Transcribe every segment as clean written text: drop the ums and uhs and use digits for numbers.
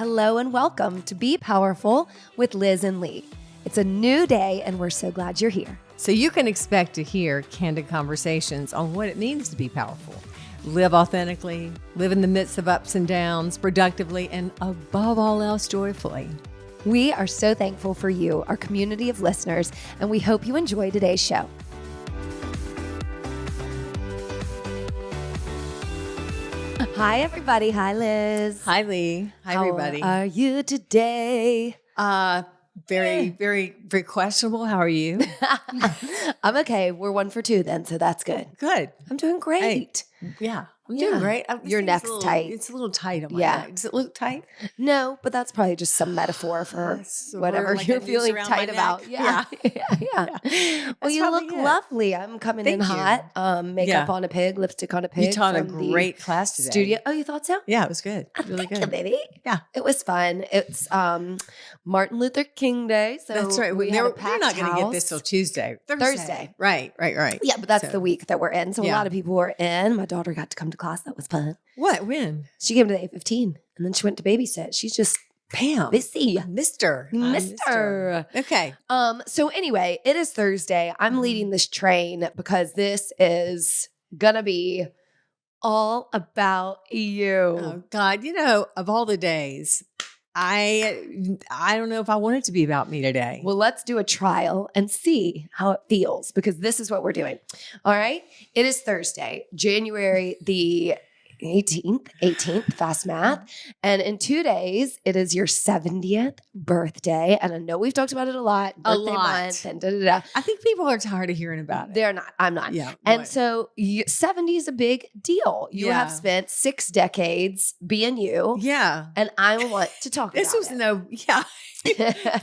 Hello and welcome to Be Powerful with Liz and Lee. It's a new day and we're so glad you're here. So you can expect to hear candid conversations on what it means to be powerful. Live authentically, live in the midst of ups and downs, productively, and above all else, joyfully. We are so thankful for you, our community of listeners, and we hope you enjoy today's show. Hi, everybody. Hi, Liz. Hi, Lee. Hi, everybody. How are you today? Very questionable. How are you? I'm okay. We're 1 for 2 then, so that's good. Good. I'm doing great. Yeah, I'm doing great. Your neck's tight. It's a little tight on my neck. Does it look tight? No, but that's probably just some metaphor for whatever like you're feeling tight about. Yeah. Well, you look lovely. I'm coming in hot. Makeup on a pig, lipstick on a pig. You taught a great class today. Studio. Oh, you thought so? Yeah, it was good. Really Thank good. you, baby. Yeah. It was fun. It's Martin Luther King Day. So that's right. You're not going to get this till Tuesday. Thursday. Right. Yeah, but that's the week that we're in. So a lot of people were in. My daughter got to come to class. That was fun. What? When? She came to the 8:15 and then she went to babysit. She's just busy. Mister. Okay. So anyway, it is Thursday. I'm leading this train because this is gonna be all about you. Oh God, of all the days, I don't know if I want it to be about me today. Well, let's do a trial and see how it feels because this is what we're doing. All right. It is Thursday, January the 18th, fast math. And in 2 days, it is your 70th birthday. And I know we've talked about it a lot. Birthday month and da-da-da. I think people are tired of hearing about it. They're not. I'm not. Yeah. And so 70 is a big deal. You have spent 6 decades being you. Yeah. And I want to talk about it.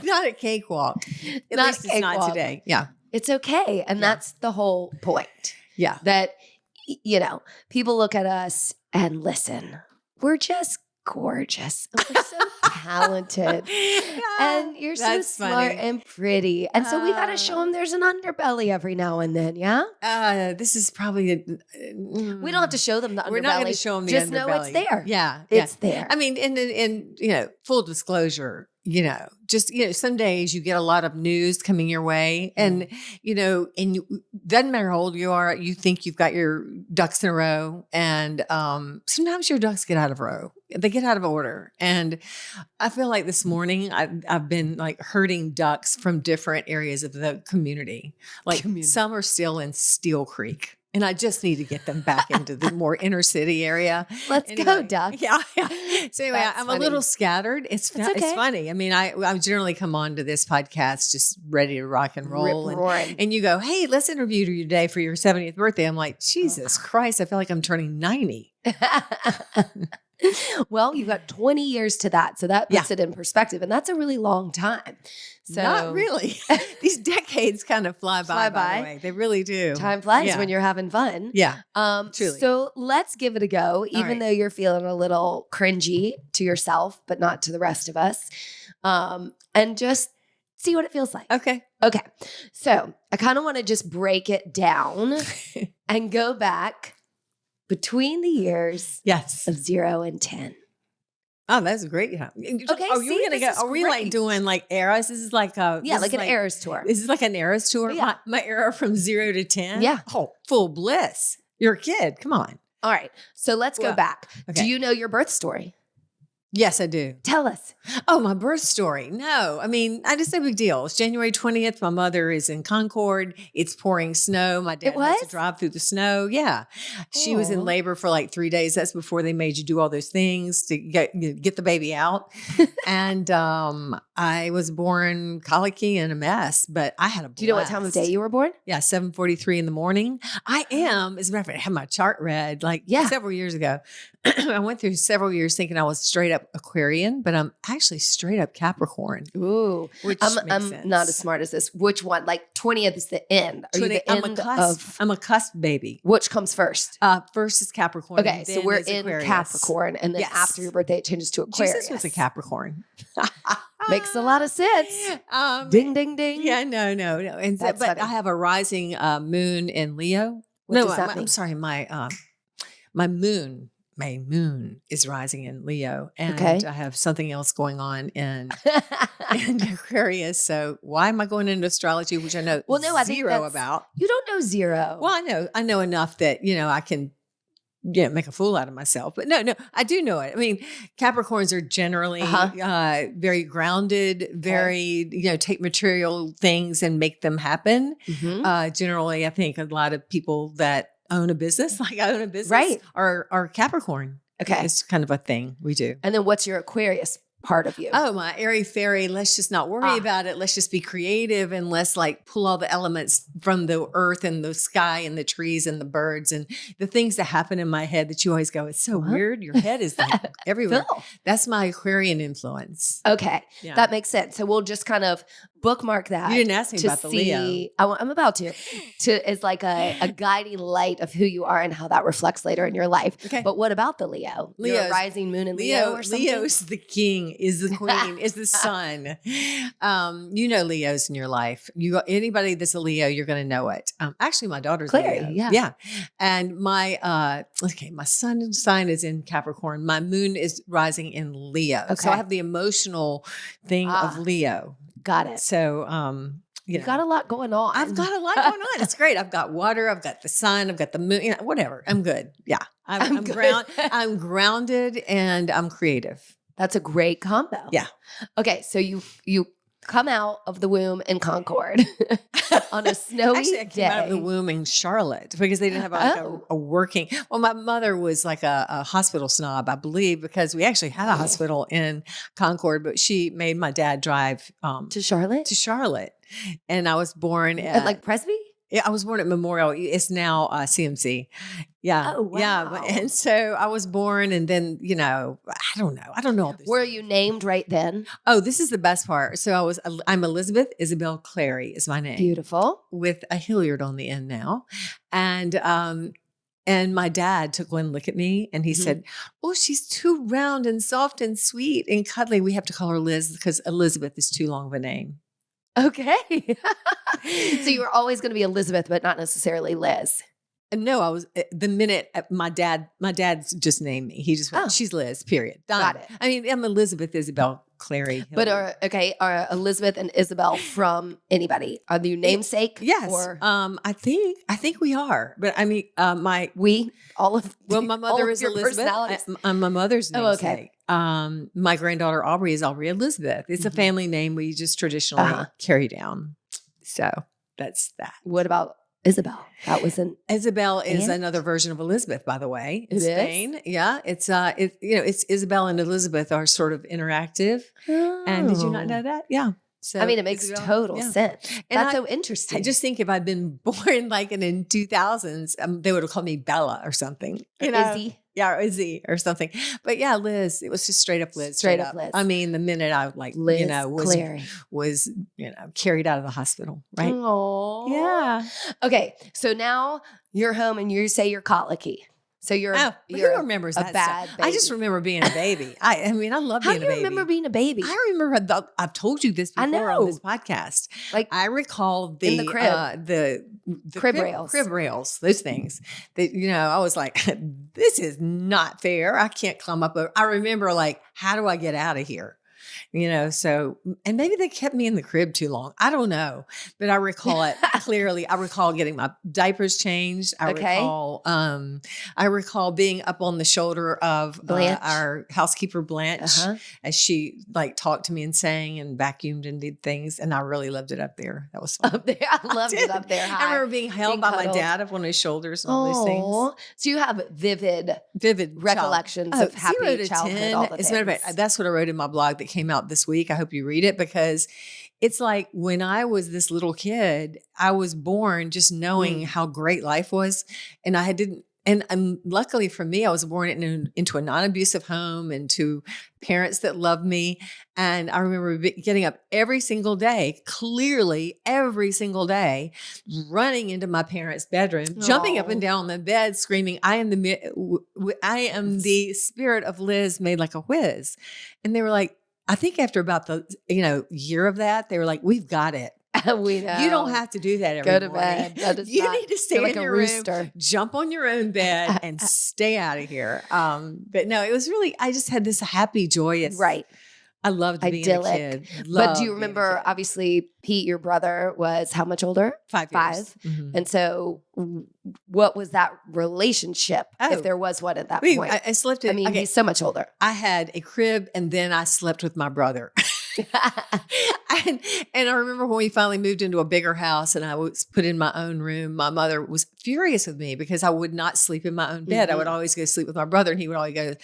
Not a cakewalk. At least it's not today. Yeah. It's okay. And that's the whole point. Yeah. That, people look at us and listen, we're just gorgeous. And we're so talented. And you're so smart and pretty. And so we got to show them there's an underbelly every now and then. Yeah. This is probably we don't have to show them the underbelly. We're not going to show them the just underbelly. Just know it's there. Yeah. It's there. I mean, in full disclosure, some days you get a lot of news coming your way and, doesn't matter how old you are, you think you've got your ducks in a row. And sometimes your ducks get out of row. They get out of order. And I feel like this morning I've been like herding ducks from different areas of the community. Like some are still in Steel Creek. And I just need to get them back into the more inner city area. Let's go, duck. Yeah. So anyway, I'm a little scattered. It's okay. It's funny. I mean, I generally come on to this podcast just ready to rock and roll. And you go, hey, let's interview you today for your 70th birthday. I'm like, Jesus Christ, I feel like I'm turning 90. Well, you've got 20 years to that. So that puts it in perspective. And that's a really long time. So not really. These decades kind of fly by the way. They really do. Time flies when you're having fun. Yeah. Truly. So let's give it a go, even though you're feeling a little cringy to yourself, but not to the rest of us. And just see what it feels like. Okay. So I kind of want to just break it down and go back between the years of 0 and 10. Oh, that's great. Yeah. Okay. Are we like doing like eras? This is like an eras tour. This is like an eras tour. Yeah. My era from 0 to 10. Yeah. Oh, full bliss. You're a kid. Come on. All right. So let's go back. Okay. Do you know your birth story? Yes, I do. Tell us. Oh, my birth story. No, I mean, I just say big deal. It's January 20th. My mother is in Concord. It's pouring snow. My dad has to drive through the snow. Yeah. She was in labor for like 3 days. That's before they made you do all those things to get the baby out. And I was born colicky and a mess, but I had a blast. Do you know what time of day you were born? Yeah, 7:43 in the morning. I am, as a matter of fact, I had my chart read several years ago. I went through several years thinking I was straight up Aquarian, but I'm actually straight up Capricorn. Ooh, which I'm sense. Not as smart as this. Which one? Like 20th is the end. Are you the end I'm a cusp baby. Which comes first? First is Capricorn. Okay, so we're in Aquarius. Capricorn, and then after your birthday, it changes to Aquarius. Jesus was a Capricorn. Makes a lot of sense. Ding, ding, ding. Yeah, no. And but funny. I have a rising moon in Leo. What does that mean? I'm sorry, my moon my moon is rising in Leo, and Okay. I have something else going on in Aquarius. So why am I going into astrology, which I know Well, no, I think zero that's- about? You don't know zero. Well, I know enough that, I can make a fool out of myself. But no, I do know it. I mean, Capricorns are generally very grounded, very, take material things and make them happen. Mhm. Generally, I think a lot of people that own a business, like I own a business, Right. are Capricorn. Okay. It's kind of a thing we do. And then what's your Aquarius part of you? Oh, my airy fairy, let's just not worry about it. Let's just be creative and let's like pull all the elements from the earth and the sky and the trees and the birds and the things that happen in my head that you always go, it's so weird. Your head is like everywhere. Phil. That's my Aquarian influence. Okay. Yeah. That makes sense. So we'll just kind of bookmark that. You didn't ask me about the Leo. I'm about to as like a guiding light of who you are and how that reflects later in your life. Okay. But what about the Leo? Your Leo's- rising moon in Leo or something? Leo's the king, is the queen, is the sun. Leo's in your life. Anybody that's a Leo, you're going to know it. Actually, my daughter's Clary, Leo. yeah. And my sun sign is in Capricorn. My moon is rising in Leo. So Okay. I have the emotional thing of Leo. Got it. So, You got a lot going on. I've got a lot going on. It's great. I've got water. I've got the sun. I've got the moon. Whatever. I'm good. Yeah, I'm good. I'm grounded and I'm creative. That's a great combo. Yeah. Okay, so you come out of the womb in Concord on a snowy Actually, I day. came out of the womb in Charlotte because they didn't have a working. Well, my mother was like a hospital snob, I believe, because we actually had a hospital in Concord, but she made my dad drive to Charlotte? to Charlotte, and I was born At like Presby? Yeah, I was born at Memorial. It's now CMC. Yeah. Oh, wow. Yeah. And so I was born and then, I don't know. All this. Were you named right then? Oh, this is the best part. So I'm Elizabeth Isabel Clary is my name. Beautiful. With a Hilliard on the end now. And my dad took one look at me and he said, oh, she's too round and soft and sweet and cuddly. We have to call her Liz because Elizabeth is too long of a name. Okay. So you were always going to be Elizabeth, but not necessarily Liz. No, I was the minute my dad's just named me. He just went, she's Liz, period. Done. Got it. I mean, I'm Elizabeth Isabel Clary. But are Elizabeth and Isabel from anybody? Are you namesake? Yes. Or I think we are. But I mean, all of my all mother of is your Elizabeth. personalities? I'm my mother's Oh, namesake. okay. My granddaughter Aubrey is Aubrey Elizabeth. It's a family name we just traditionally carry down. So that's that. What about Isabel? That was an Isabel is aunt? another version of Elizabeth, by the way. In It is? Spain. Yeah. It's it's Isabel and Elizabeth are sort of interactive. And did you not know that? Yeah. So I mean, it makes Isabel- total yeah. sense. And That's so interesting. I just think if I'd been born like in 2000s, they would have called me Bella or something. Or Izzy. Yeah, or Izzy or something. But yeah, Liz. It was just straight up Liz. Straight up Liz. I mean, the minute I Liz was Clary. carried out of the hospital, right? Aww. Yeah. Okay, so now you're home and you say you're colicky. So you're Who remembers a that bad stuff? baby. I just remember being a baby. I mean, I love How being do a you baby. remember being a baby? I remember. I've told you this I before know. on this podcast. Like I recall in the crib. the Crib rails. crib rails, those things. That I was like, this is not fair. I can't climb up. I remember like, how do I get out of here? So, and maybe they kept me in the crib too long. I don't know, but I recall it clearly. I recall getting my diapers changed. I recall being up on the shoulder of our housekeeper Blanche as she like talked to me and sang and vacuumed and did things. And I really loved it up there. That was fun. Up there. I loved it up there. I remember being held by my dad up on his shoulders and all those things. So you have vivid recollections child. of happy 0 to childhood. 10. All the As a matter of things. fact, that's what I wrote in my blog that came out this week. I hope you read it because it's like when I was this little kid, I was born just knowing how great life was. And I didn't. And luckily for me, I was born into a non-abusive home and to parents that loved me. And I remember getting up every single day, clearly every single day, running into my parents' bedroom, jumping up and down the bed, screaming, I am the spirit of Liz made like a whiz. And they were like, I think after about the year of that, they were like, we've got it. We know. You don't have to do that every Go to morning. bed. That is You not, need to stay you're like in a your rooster. room, jump on your own bed, and stay out of here. But no, it was really, I just had this happy, joyous. Right. I loved being Idyllic. a kid. But do you Loved being a remember, kid. obviously, Pete, your brother, was how much older? 5 years. 5. And so what was that relationship, if there was one at that point? I slept in, I mean, he's so much older. I had a crib and then I slept with my brother. and I remember when we finally moved into a bigger house and I was put in my own room, my mother was furious with me because I would not sleep in my own bed. I would always go sleep with my brother and he would always go,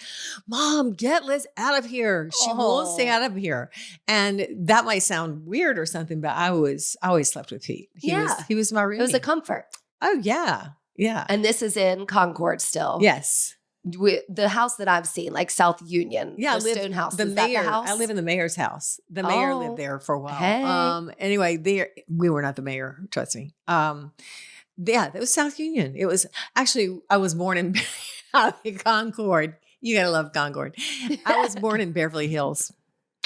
Mom, get Liz out of here. She won't stay out of here. And that might sound weird or something, but I always slept with Pete. He was my roomie. It was a comfort. Oh, yeah. Yeah. And this is in Concord still. Yes. The house that I've seen, like South Union, the stone house. The is mayor. that the house? I live in the mayor's house. The mayor lived there for a while. Hey. Anyway, we were not the mayor. Trust me. That was South Union. It was actually I was born in Concord. You gotta love Concord. I was born in Beverly Hills.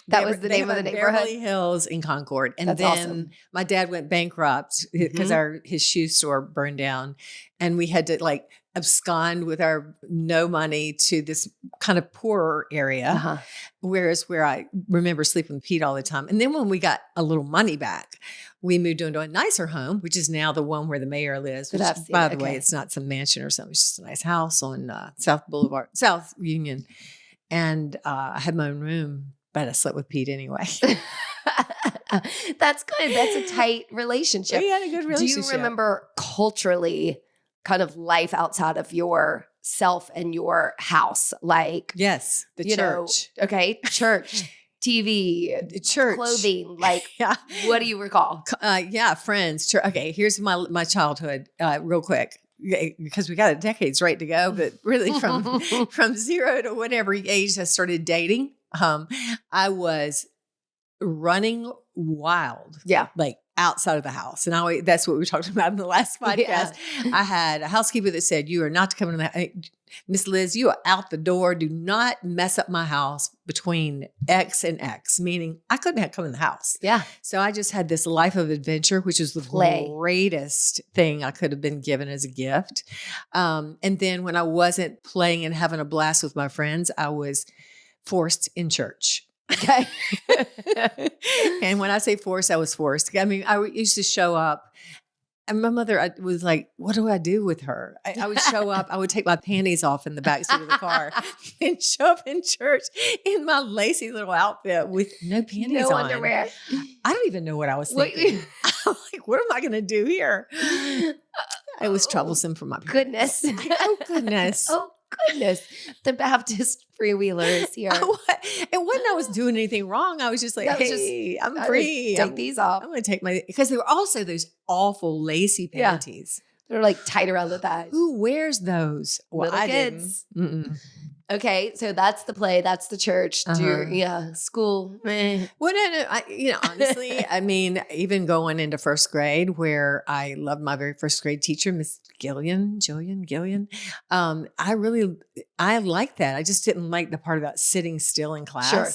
That was the name of the neighborhood? Beverly Hills in Concord. And That's then awesome. my dad went bankrupt because his shoe store burned down. And we had to like abscond with our no money to this kind of poorer area. Whereas where I remember sleeping with Pete all the time. And then when we got a little money back, we moved into a nicer home, which is now the one where the mayor lives. Which, by the way, it's not some mansion or something. It's just a nice house on South Union. And I had my own room. But I slept with Pete anyway. That's good. That's a tight relationship. We had a good relationship. Do you remember culturally kind of life outside of yourself and your house? Like, yes, the church. Church, TV, church, clothing. Like, what do you recall? Friends. Okay, here's my childhood real quick. Because we got decades right to go, but really from 0 to whatever age I started dating. I was running wild, like outside of the house. And that's what we were talking about in the last podcast. I had a housekeeper that said, you are not to come in the house. Miss Liz, you are out the door. Do not mess up my house between X and X, meaning I couldn't come in the house. Yeah. So I just had this life of adventure, which is the greatest thing I could have been given as a gift. And then when I wasn't playing and having a blast with my friends, I was forced in church. Okay. And when I say forced, I was forced. I mean, I used to show up and my mother was like, what do I do with her? I would show up, I would take my panties off in the backseat of the car and show up in church in my lacy little outfit with no panties on. No underwear. I don't even know what I was thinking. I'm like, what am I going to do here? It was troublesome for my parents. Goodness. Oh, goodness. Oh, goodness. The Baptist freewheeler is here. It wasn't I was doing anything wrong. I was just like, hey, I'm free. Take these off. I'm going to take because there were also those awful lacy panties. They're like tight around the thighs. Who wears those? Well, little kids. Okay, so that's the play. That's the church. School. Well, no. Honestly, I mean, even going into first grade, where I loved my very first grade teacher, Miss Gillian. I liked that. I just didn't like the part about sitting still in class. Sure.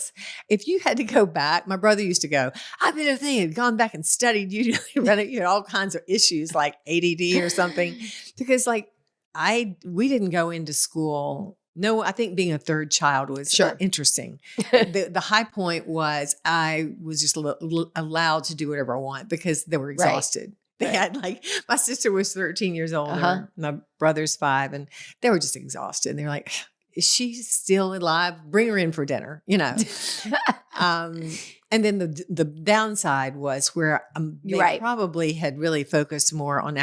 If you had to go back, my brother used to go, I bet if they had gone back and studied, you had all kinds of issues like ADD or something, because we didn't go into school. No, I think being a third child was interesting. The high point was I was just allowed to do whatever I want because they were exhausted. They had my sister was 13 years old, and my brother's 5, and they were just exhausted. And they're like, is she still alive? Bring her in for dinner, And then the downside was where they probably had really focused more on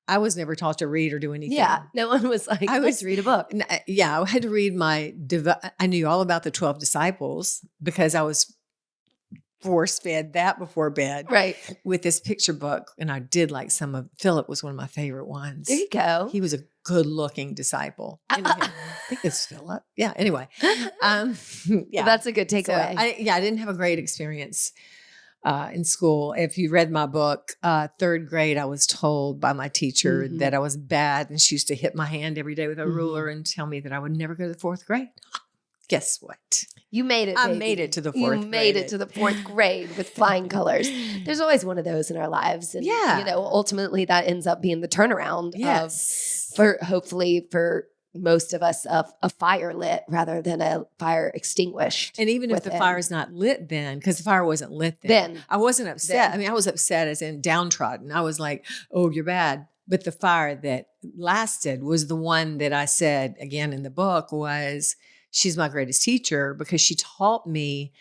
I was never taught to read or do anything. Yeah, no one was like, let's read a book. I had to read I knew all about the 12 disciples because I was force-fed that before bed. Right. With this picture book. And I did like Philip was one of my favorite ones. There you go. He was a good-looking disciple. I think it's Philip. Yeah, anyway. That's a good takeaway. So I didn't have a great experience in school. If you read my book, 3rd grade, I was told by my teacher that I was bad, and she used to hit my hand every day with a ruler and tell me that I would never go to the 4th grade. guess what? You made it, I baby. made it to the You fourth made grade. it to the fourth grade with flying colors. There's always one of those in our lives. And, Yeah. ultimately that ends up being the turnaround Yes. hopefully for most of us, a fire lit rather than a fire extinguished. And even if the fire's not lit then, because the fire wasn't lit then, I wasn't upset. I mean, I was upset as in downtrodden. I was like, oh, you're bad. But the fire that lasted was the one that I said, again in the book, was she's my greatest teacher because she taught me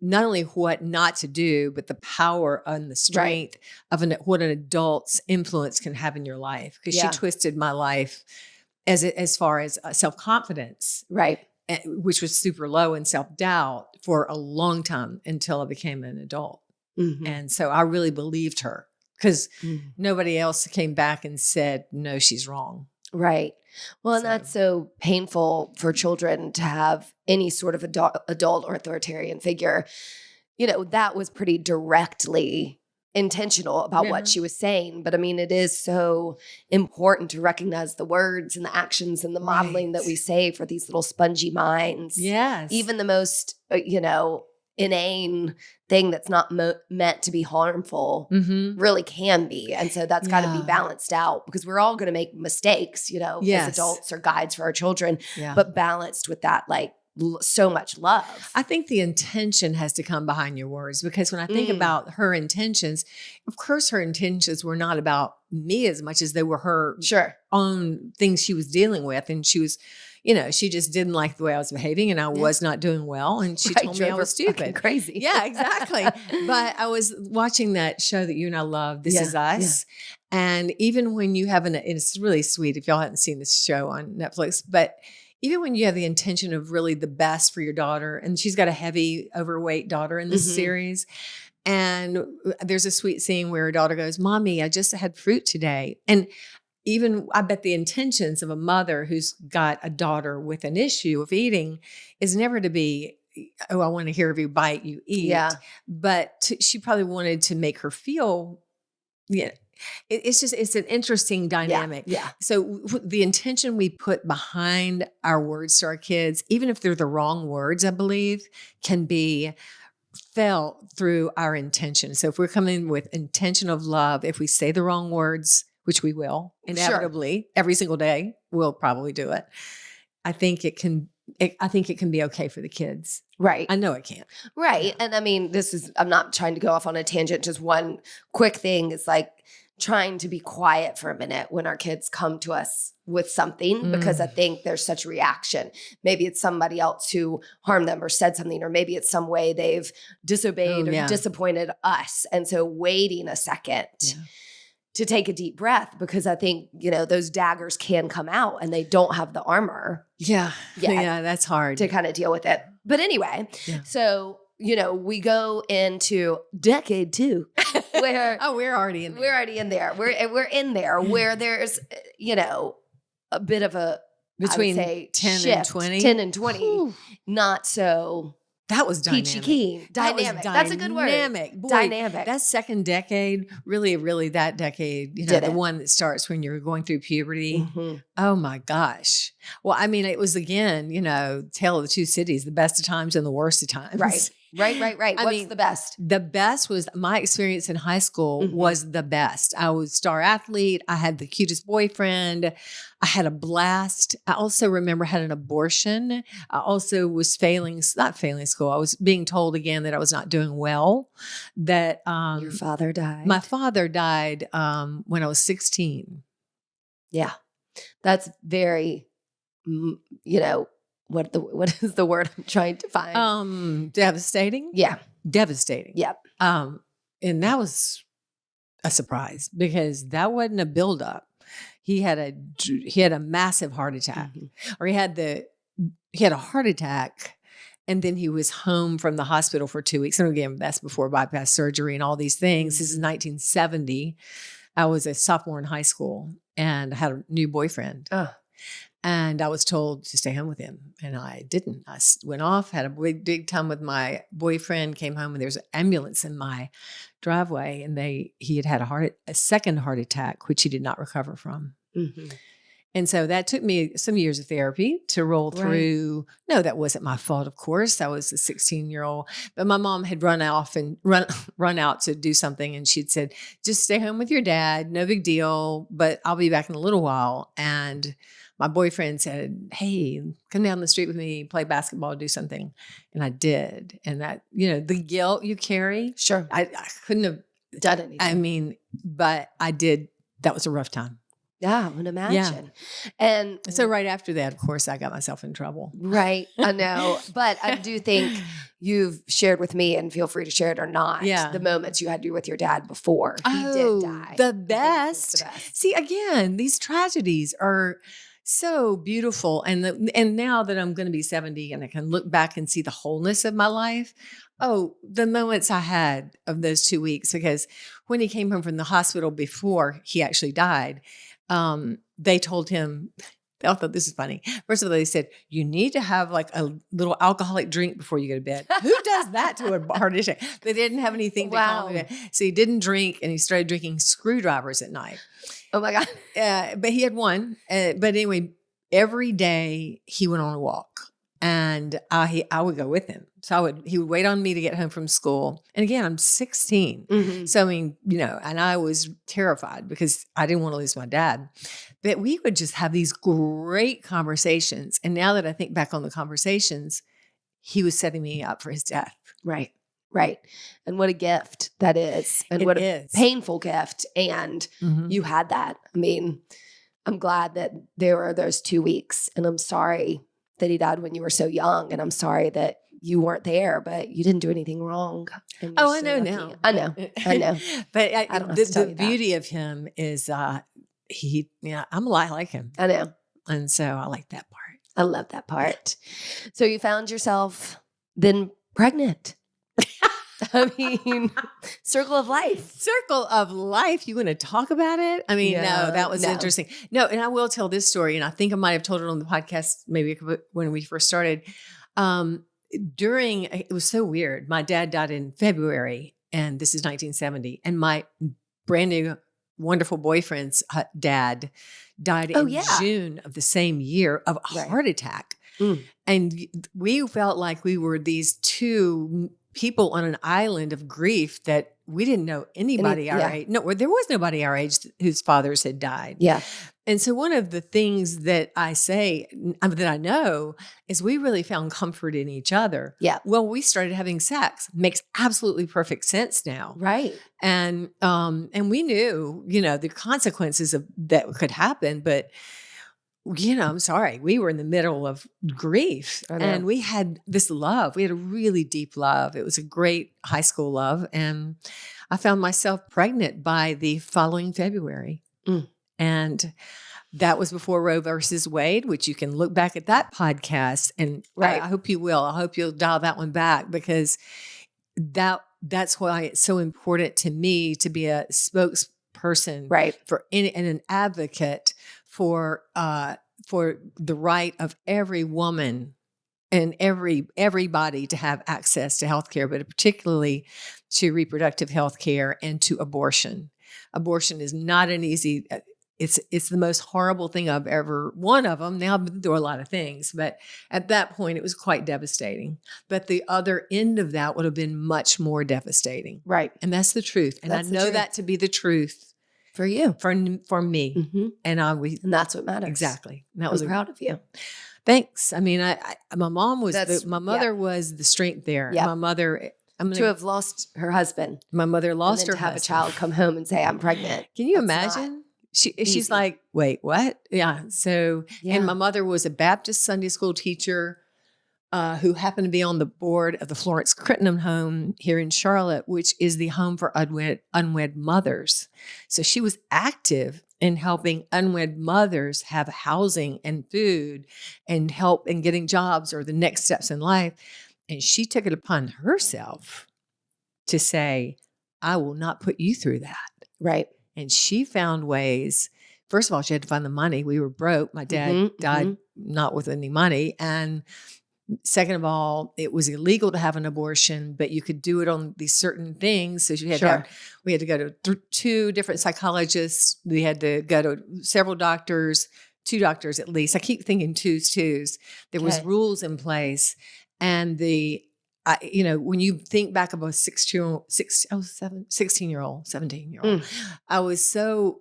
not only what not to do, but the power and the strength of what an adult's influence can have in your life. Because she twisted my life as far as self-confidence. Right. Which was super low, and self-doubt for a long time until I became an adult. Mm-hmm. And so I really believed her because nobody else came back and said, no, she's wrong. Right. Well, and that's so painful for children to have any sort of adult or authoritarian figure. That was pretty directly intentional about what she was saying. But I mean, it is so important to recognize the words and the actions and the modeling that we say for these little spongy minds. Yes. Even the most, inane thing that's not meant to be harmful really can be. And so that's got to be balanced out because we're all going to make mistakes, as adults or guides for our children, but balanced with that, like, so much love. I think the intention has to come behind your words because when I think about her intentions, of course, her intentions were not about me as much as they were her own things she was dealing with. And she was, she just didn't like the way I was behaving and I was not doing well. And she told me I was stupid. Crazy. Yeah, exactly. But I was watching that show that you and I love, This Is Us. Yeah. And even when you have it's really sweet if y'all haven't seen this show on Netflix, but even when you have the intention of really the best for your daughter, and she's got a heavy, overweight daughter in this series, and there's a sweet scene where her daughter goes, Mommy, I just had fruit today. And even I bet the intentions of a mother who's got a daughter with an issue of eating is never to be, oh, I want to hear every bite you eat. Yeah. But she probably wanted to make her feel, it's an interesting dynamic. Yeah. So the intention we put behind our words to our kids, even if they're the wrong words, I believe, can be felt through our intention. So if we're coming with intention of love, if we say the wrong words, which we will inevitably every single day, we'll probably do it. I think it can be okay for the kids. Right. I know it can. Right. Yeah. And I mean, I'm not trying to go off on a tangent. Just one quick thing is like trying to be quiet for a minute when our kids come to us with something, because I think there's such a reaction. Maybe it's somebody else who harmed them or said something, or maybe it's some way they've disobeyed or disappointed us. And so waiting a second to take a deep breath, because I think, those daggers can come out and they don't have the armor. Yeah, that's hard to kind of deal with it. But anyway, so, we go into decade 2 where we're already in there. We're already in there. We're in there where there's, a bit of a between 10 shift, and 20. 10 and 20. Whew. Not so that was dynamic. Peachy keen. Dynamic. That's a good word. Boy, dynamic. That second decade, really that decade, the one that starts when you're going through puberty. Mm-hmm. Oh my gosh. Well, I mean, it was again, tale of the two cities, the best of times and the worst of times. Right. What's the best? The best was my experience in high school was the best. I was a star athlete. I had the cutest boyfriend. I had a blast. I also remember had an abortion. I also was not failing school. I was being told again that I was not doing well. That your father died. My father died when I was 16. Yeah, that's very, what is the word I'm trying to find? Devastating. Yeah. Devastating. Yep. And that was a surprise because that wasn't a buildup. He had a massive heart attack, or he had a heart attack, and then he was home from the hospital for 2 weeks. And again, that's before bypass surgery and all these things. This is 1970. I was a sophomore in high school and I had a new boyfriend. And I was told to stay home with him. And I didn't. I went off, had a big time with my boyfriend, came home, and there's an ambulance in my driveway. And he had a second heart attack, which he did not recover from. Mm-hmm. And so that took me some years of therapy to roll through. No, that wasn't my fault, of course. I was a 16-year-old. But my mom had run off and run out to do something. And she'd said, just stay home with your dad. No big deal. But I'll be back in a little while. And my boyfriend said, hey, come down the street with me, play basketball, do something. And I did. And that, the guilt you carry. Sure. I couldn't have done anything. I mean, but I did. That was a rough time. Yeah, I would imagine. And so right after that, of course, I got myself in trouble. Right. I know. But I do think you've shared with me, and feel free to share it or not, the moments you had to do with your dad before he did die. The best. See, again, these tragedies are so beautiful. And now that I'm going to be 70 and I can look back and see the wholeness of my life, the moments I had of those 2 weeks, because when he came home from the hospital before he actually died, they told him, I thought this is funny. First of all, they said, you need to have like a little alcoholic drink before you go to bed. Who does that to a heart attack? They didn't have anything to calm him down. So he didn't drink, and he started drinking screwdrivers at night. Oh my God. But he had one. But anyway, every day he went on a walk, and I would go with him. So he would wait on me to get home from school. And again, I'm 16. Mm-hmm. So, I mean, and I was terrified because I didn't want to lose my dad. But we would just have these great conversations. And now that I think back on the conversations, he was setting me up for his death. Right. Right. And what a gift that is. And what a painful gift. And you had that. I mean, I'm glad that there were those 2 weeks. And I'm sorry that he died when you were so young. And I'm sorry that you weren't there, but you didn't do anything wrong. I know now. I know. But I don't have to tell the you beauty of him is I'm a lot like him. I know. And so I like that part. I love that part. So you found yourself then pregnant. I mean, circle of life. Circle of life. You want to talk about it? I mean, no, that was interesting. No, and I will tell this story, and I think I might have told it on the podcast maybe when we first started. It was so weird. My dad died in February, and this is 1970, and my brand new wonderful boyfriend's dad died in June of the same year of a heart attack. And we felt like we were these two people on an island of grief that we didn't know anybody our age. No, there was nobody our age whose fathers had died. Yeah. And so one of the things that I say, that I know, is we really found comfort in each other. Yeah. Well, we started having sex. Makes absolutely perfect sense now. Right. And we knew, the consequences of that could happen, but I'm sorry, we were in the middle of grief, and we had this love. We had a really deep love. It was a great high school love. And I found myself pregnant by the following February. And that was before Roe versus Wade, which you can look back at that podcast. And I hope you will. I hope you'll dial that one back, because that's why it's so important to me to be a spokesperson for and an advocate for the right of every woman and everybody to have access to health care, but particularly to reproductive health care and to abortion. Abortion is not an easy. It's the most horrible thing I've ever. One of them. Now I've been through a lot of things, but at that point it was quite devastating. But the other end of that would have been much more devastating. Right, and that's the truth. And I know that to be the truth. For you, for me, and that's what matters. Exactly. And I'm proud of you. Thanks. I mean, my mom was my mother was the strength there. Yeah. My mother to have lost her husband. My mother lost her to have husband. a child come home and say, "I'm pregnant." Can you imagine? She's like, "Wait, what?" Yeah. So, and my mother was a Baptist Sunday school teacher. Who happened to be on the board of the Florence Crittenham home here in Charlotte, which is the home for unwed mothers. So she was active in helping unwed mothers have housing and food and help in getting jobs or the next steps in life. And she took it upon herself to say, I will not put you through that. Right. And she found ways. First of all, she had to find the money. We were broke. My dad died not with any money. And second of all, it was illegal to have an abortion, but you could do it on these certain things. So we had to go to 2 different psychologists. We had to go to several doctors two doctors at least. I keep thinking twos. There was Okay. rules in place, and when you think back about 16-year-old, 17-year-old, I was so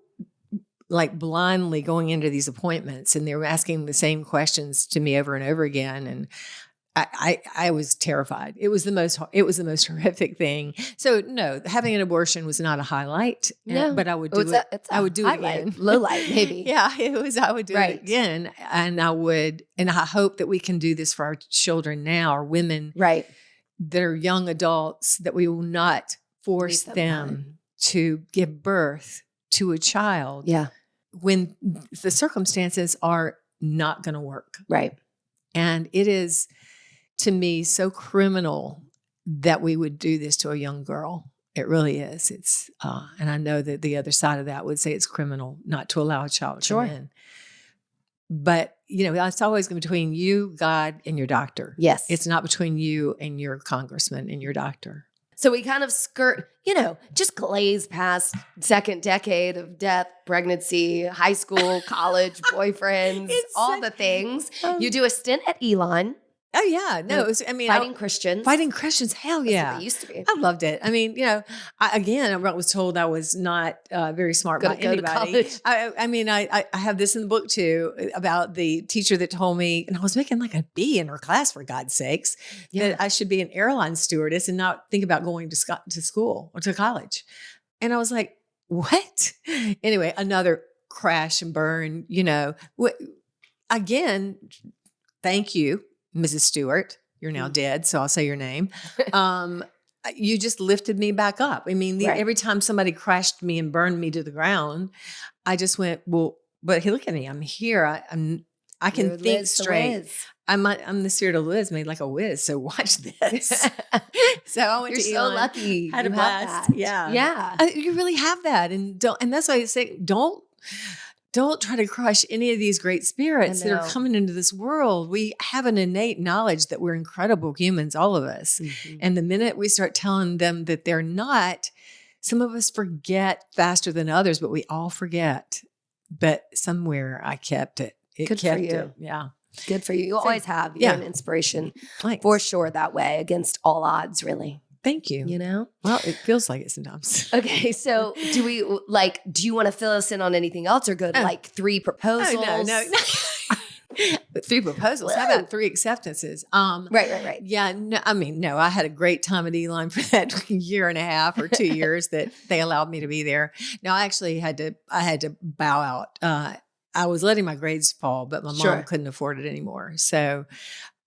like blindly going into these appointments, and they were asking the same questions to me over and over again. And I was terrified. It was the most horrific thing. So no, having an abortion was not a highlight. No. But I would do it. I would do it again. Low light, maybe. Yeah, it was. I would do Right. it again, and I hope that we can do this for our children now, or women Right. that are young adults, that we will not force Leave them them to give birth to a child Yeah. when the circumstances are not going to work. Right. And it is, to me, so criminal that we would do this to a young girl. It really is. It's, and I know that the other side of that would say it's criminal not to allow a child to Sure. come in. But, it's always between you, God, and your doctor. Yes. It's not between you and your congressman and your doctor. So we kind of skirt, just glaze past second decade of death, pregnancy, high school, college, boyfriends, all the things. You do a stint at Elon. Oh, yeah. No, it was, Fighting Christians. Fighting Christians. Hell That's yeah. what they used to be. I loved it. I was told I was not very smart by Gonna go to anybody. college. I have this in the book too, about the teacher that told me, and I was making like a B in her class, for God's sakes, that I should be an airline stewardess and not think about going to school or to college. And I was like, what? Anyway, another crash and burn, Again, thank you, Mrs. Stewart. You're now dead, so I'll say your name. You just lifted me back up. Right. Every time somebody crashed me and burned me to the ground, I just went, well, but hey, look at me. I'm here. I can You're think Liz the straight. Whiz. I'm the spirit of Liz made like a whiz. So watch this. So I went You're to so Elon, lucky. had a you blast. have that. Yeah. Yeah. You really have that. And that's why I say, don't try to crush any of these great spirits that are coming into this world. We have an innate knowledge that we're incredible humans, all of us. Mm-hmm. And the minute we start telling them that they're not, some of us forget faster than others, but we all forget. But somewhere I kept it. Good for you. It. Yeah. Good for you. You always have. You're yeah. an inspiration Thanks. for sure that way against all odds, really. Thank you. Well, it feels like it sometimes. Okay. So do you want to fill us in on anything else or go to 3 proposals? Oh, no. But 3 proposals. How about 3 acceptances? Right. Yeah. No, I had a great time at Elon for that year and a half or 2 years that they allowed me to be there. Now, I actually had to bow out. I was letting my grades fall, but my mom couldn't afford it anymore. So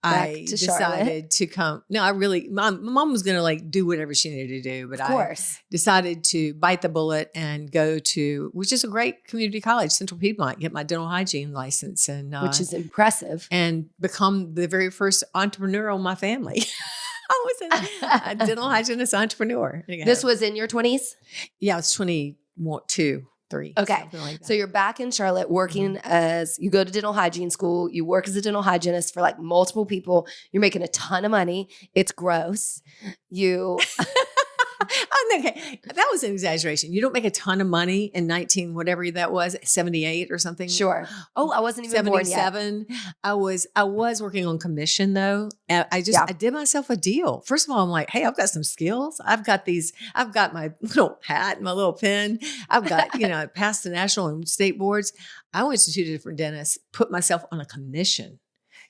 I decided to come. No, my mom was going to do whatever she needed to do, but I decided to bite the bullet and go to, which is a great community college, Central Piedmont, get my dental hygiene license, and which is impressive, and become the very first entrepreneur in my family. I was a dental hygienist entrepreneur. This was in your 20s? Yeah, I was 22, 3. Okay. Like so you're back in Charlotte working as, you go to dental hygiene school, you work as a dental hygienist for multiple people. You're making a ton of money. It's gross. Okay. That was an exaggeration. You don't make a ton of money in whatever that was, 78 or something. Sure. Oh, I wasn't even born yet. 77. I was working on commission though. I did myself a deal. First of all, I'm like, hey, I've got some skills. I've got my little hat and my little pen. I've got, I passed the national and state boards. I went to 2 different dentists, put myself on a commission,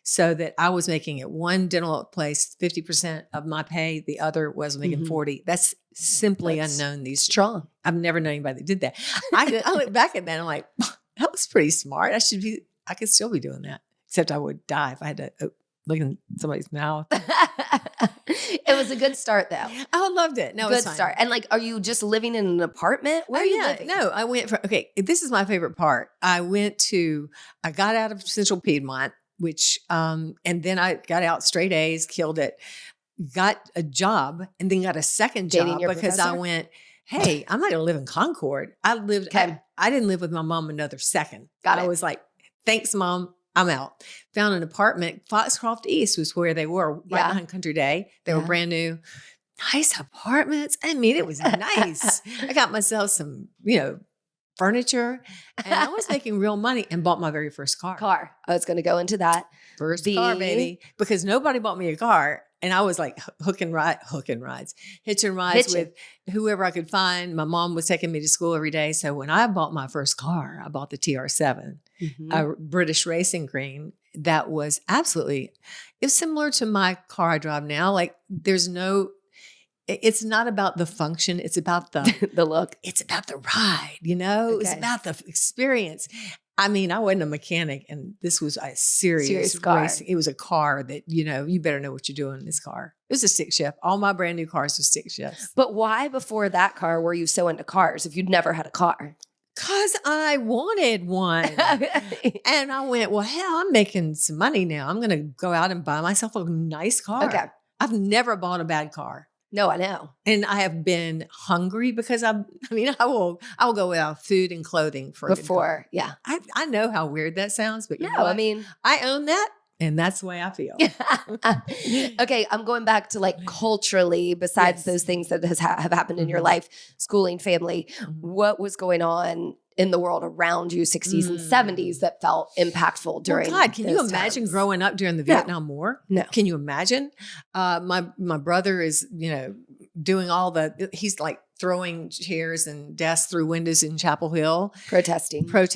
so that I was making at one dental place 50% of my pay. The other was making 40. That's simply unknown. Strong. I've never known anybody that did that. I look back at that and I'm like, that was pretty smart. I could still be doing that, except I would die if I had to look in somebody's mouth. It was a good start though. I loved it. No, good start. And are you just living in an apartment? Where are you living? No, I went this is my favorite part. I got out of Central Piedmont, which, and then I got out straight A's, killed it, got a job, and then got a second job because I went, hey, I'm not going to live in Concord. I didn't live with my mom another second. I was like, thanks, Mom. I'm out. Found an apartment. Foxcroft East was where they were, right behind Country Day. They were brand new. Nice apartments. It was nice. I got myself some, furniture, and I was making real money and bought my very first car. I was going to go into that. First car, baby, because nobody bought me a car. And I was like hitching rides with whoever I could find. My mom was taking me to school every day. So when I bought my first car, I bought the TR7, a British racing green that was it was similar to my car I drive now. Like it's not about the function. It's about the the look. It's about the ride, It's about the experience. I mean, I wasn't a mechanic, and this was a serious car. race. It was a car that, you better know what you're doing in this car. It was a stick shift. All my brand new cars were stick shifts. But why before that car were you so into cars if you'd never had a car? Because I wanted one. And I went, well, hell, I'm making some money now. I'm going to go out and buy myself a nice car. Okay. I've never bought a bad car. No, I know. And I have been hungry because I will go without food and clothing for a good car. Yeah. I know how weird that sounds, but I mean, I own that, and that's the way I feel. Okay, I'm going back to like culturally, besides those things that have happened in your life, schooling, family, what was going on in the world around you, 60s and 70s, that felt impactful during can you imagine times? growing up during the Vietnam War? No. Can you imagine? My brother is, doing he's like throwing chairs and desks through windows in Chapel Hill. Protesting. War.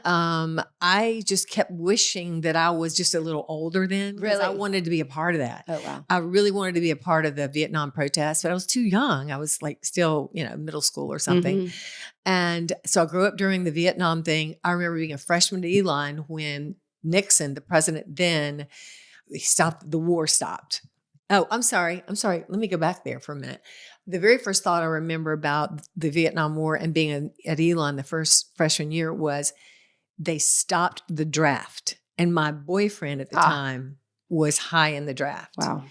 I just kept wishing that I was just a little older then. Because I wanted to be a part of that. Oh, wow. I really wanted to be a part of the Vietnam protests, but I was too young. I was like still, middle school or something. And so I grew up during the Vietnam thing. I remember being a freshman at Elon when Nixon, the president then, the war stopped. Oh, I'm sorry. Let me go back there for a minute. The very first thought I remember about the Vietnam War and being at Elon the first freshman year was they stopped the draft. And my boyfriend at the time was high in the draft. Wow.